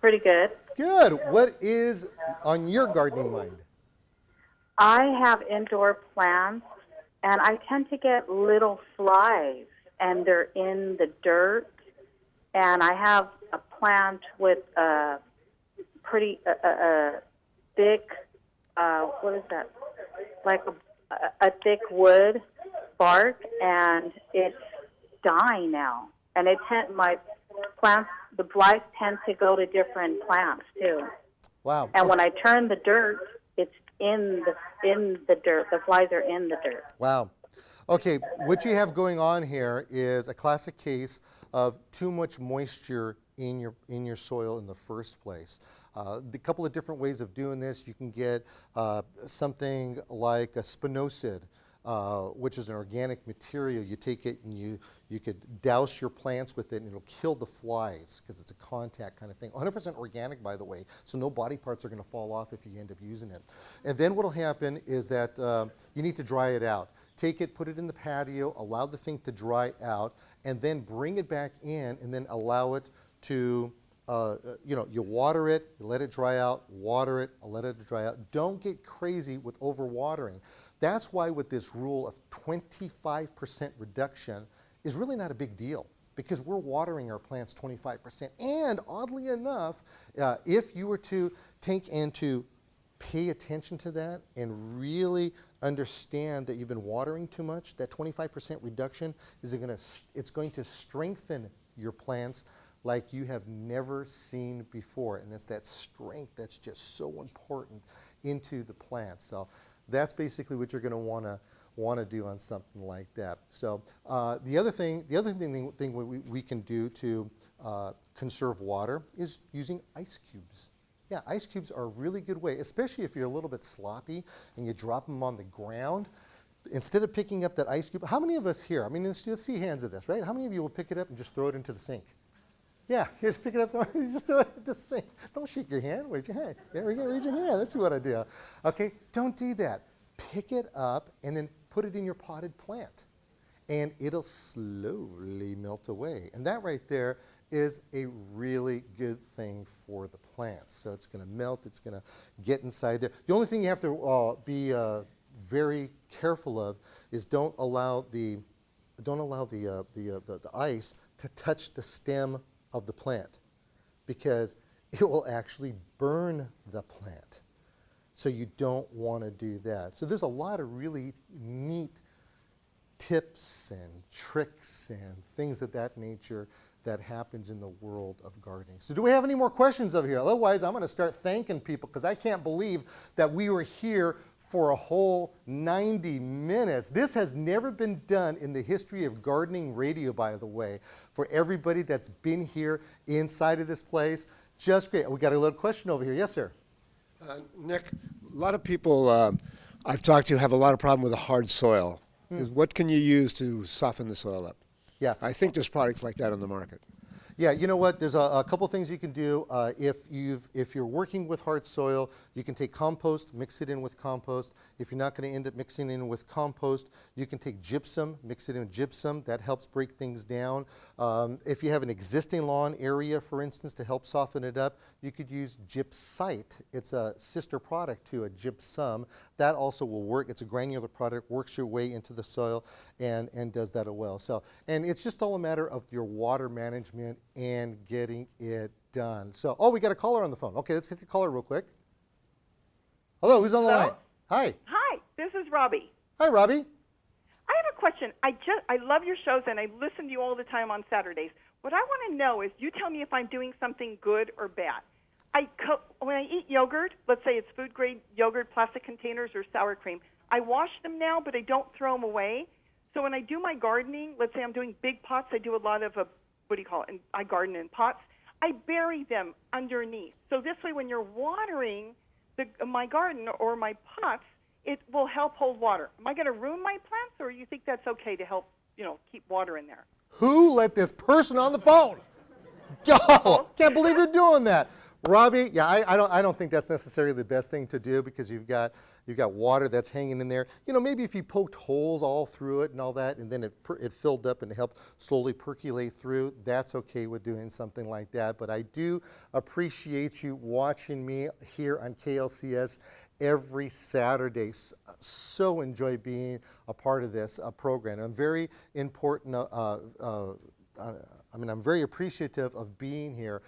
Pretty good. Good. What is on your gardening mind? I have indoor plants, and I tend to get little flies, and they're in the dirt. And I have a plant with a pretty thick, what is that? Like a thick wood bark, and it's dying now. And my plants, the flies tend to go to different plants too. Wow. And when I turn the dirt, it's in the dirt. The flies are in the dirt. Wow. Okay, what you have going on here is a classic case of too much moisture in your soil in the first place. The couple of different ways of doing this, you can get something like a spinosad, which is an organic material. You take it and you could douse your plants with it, and it'll kill the flies because it's a contact kind of thing. 100% organic, by the way, so no body parts are going to fall off if you end up using it. And then what will happen is that you need to dry it out. Take it, put it in the patio, allow the thing to dry out, and then bring it back in and then allow it to, you water it, you let it dry out, water it, let it dry out. Don't get crazy with overwatering. That's why with this rule of 25% reduction is really not a big deal, because we're watering our plants 25%. And oddly enough, if you were to take and to pay attention to that and really understand that you've been watering too much, that 25% reduction it's going to strengthen your plants like you have never seen before. And that's that strength that's just so important into the plants. So that's basically what you're going to want to do on something like that. So the other thing we can do to conserve water is using ice cubes. Yeah, ice cubes are a really good way, especially if you're a little bit sloppy and you drop them on the ground. Instead of picking up that ice cube, how many of us here, I mean, let's see hands of this, right? How many of you will pick it up and just throw it into the sink? Yeah, you just pick it up, just throw it into the sink. Don't shake your hand, raise your hand. There we go, raise your hand, that's what I do. Okay, don't do that. Pick it up and then put it in your potted plant, and it'll slowly melt away. And that right there is a really good thing for the plants. So it's going to melt, it's going to get inside there. The only thing you have to be very careful of is don't allow the ice to touch the stem of the plant, because it will actually burn the plant. So you don't want to do that. So there's a lot of really neat tips and tricks and things of that nature that happens in the world of gardening. So do we have any more questions over here? Otherwise, I'm going to start thanking people, because I can't believe that we were here for a whole 90 minutes. This has never been done in the history of gardening radio, by the way, for everybody that's been here inside of this place. Just great. We got a little question over here. Yes, sir. Nick, a lot of people I've talked to have a lot of problem with a hard soil. What can you use to soften the soil up? Yeah, I think there's products like that on the market. Yeah, you know what? There's a couple things you can do. If you're working with hard soil, you can take compost, mix it in with compost. If you're not going to end up mixing in with compost, you can take gypsum, mix it in with gypsum. That helps break things down. If you have an existing lawn area, for instance, to help soften it up, you could use gypsite. It's a sister product to a gypsum. That also will work. It's a granular product, works your way into the soil and does that as well. So, and it's just all a matter of your water management and getting it done. So, oh, we got a caller on the phone. Okay, let's get the caller real quick. Hello, who's on the line? Hi. Hi, this is Robbie. Hi, Robbie. I have a question. I love your shows, and I listen to you all the time on Saturdays. What I want to know is, you tell me if I'm doing something good or bad. When I eat yogurt, let's say it's food-grade yogurt, plastic containers, or sour cream, I wash them now, but I don't throw them away. So when I do my gardening, let's say I'm doing big pots, I do a lot of, I garden in pots. I bury them underneath. So this way, when you're watering my garden or my pots, it will help hold water. Am I going to ruin my plants, or you think that's okay to help, keep water in there? Who let this person on the phone? Oh, can't believe you're doing that. Robbie, yeah, I don't think that's necessarily the best thing to do because you've got water that's hanging in there. You know, maybe if you poked holes all through it and all that, and then it filled up and helped slowly percolate through, that's okay with doing something like that. But I do appreciate you watching me here on KLCS every Saturday. So enjoy being a part of this program. I'm very important. I'm very appreciative of being here.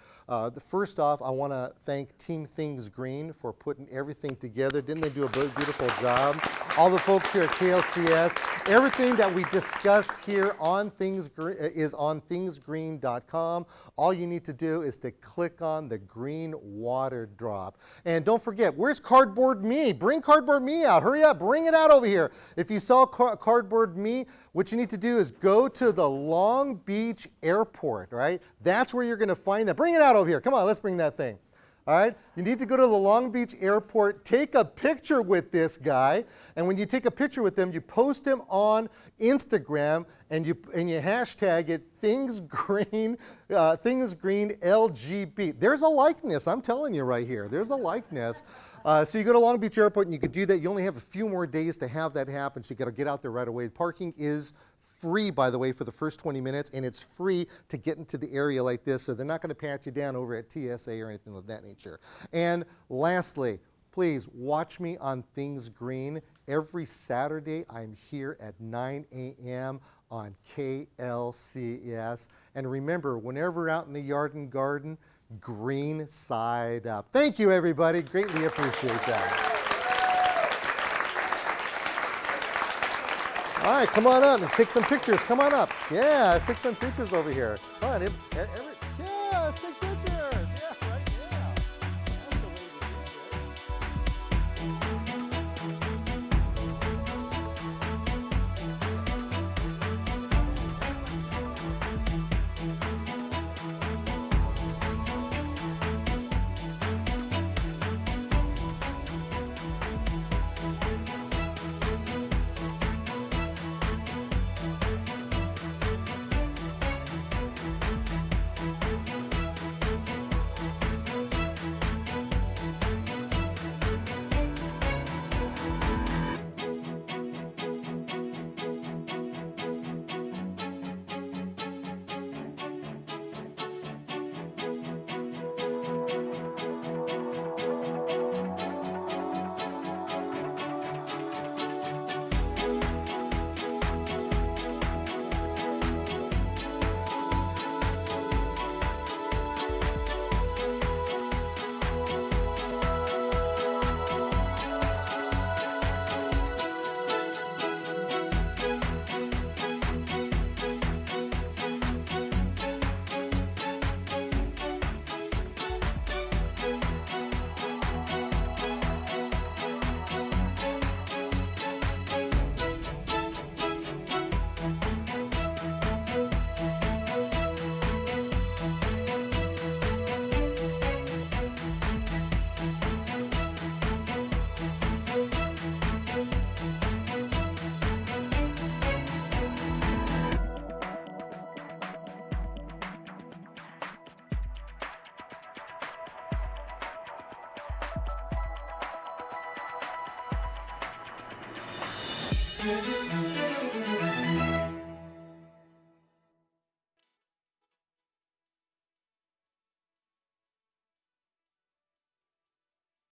First off, I want to thank Team Things Green for putting everything together. Didn't they do a beautiful job? All the folks here at KLCS. Everything that we discussed here on Things Green is on thingsgreen.com. All you need to do is to click on the green water drop. And don't forget, where's Cardboard Me? Bring Cardboard Me out. Hurry up, bring it out over here. If you saw Cardboard Me, what you need to do is go to the Long Beach Airport, right? That's where you're going to find that. Bring it out over here. Come on, let's bring that thing. All right, you need to go to the Long Beach Airport, take a picture with this guy, and when you take a picture with him, you post him on Instagram, and you hashtag it ThingsGreen LGB. There's a likeness, I'm telling you right here. There's a likeness. So you go to Long Beach Airport, and you could do that. You only have a few more days to have that happen, so you got to get out there right away. Parking is free, by the way, for the first 20 minutes, and it's free to get into the area like this, so they're not going to pat you down over at TSA or anything of that nature. And lastly, please watch me on Things Green. Every Saturday, I'm here at 9 a.m. on KLCS. And remember, whenever out in the yard and garden, green side up. Thank you, everybody. Greatly appreciate that. All right, come on up. Let's take some pictures. Come on up. Yeah, let's take some pictures over here. Come on. Yeah, let's take pictures. Yeah, right. Yeah. That's the way Thank you.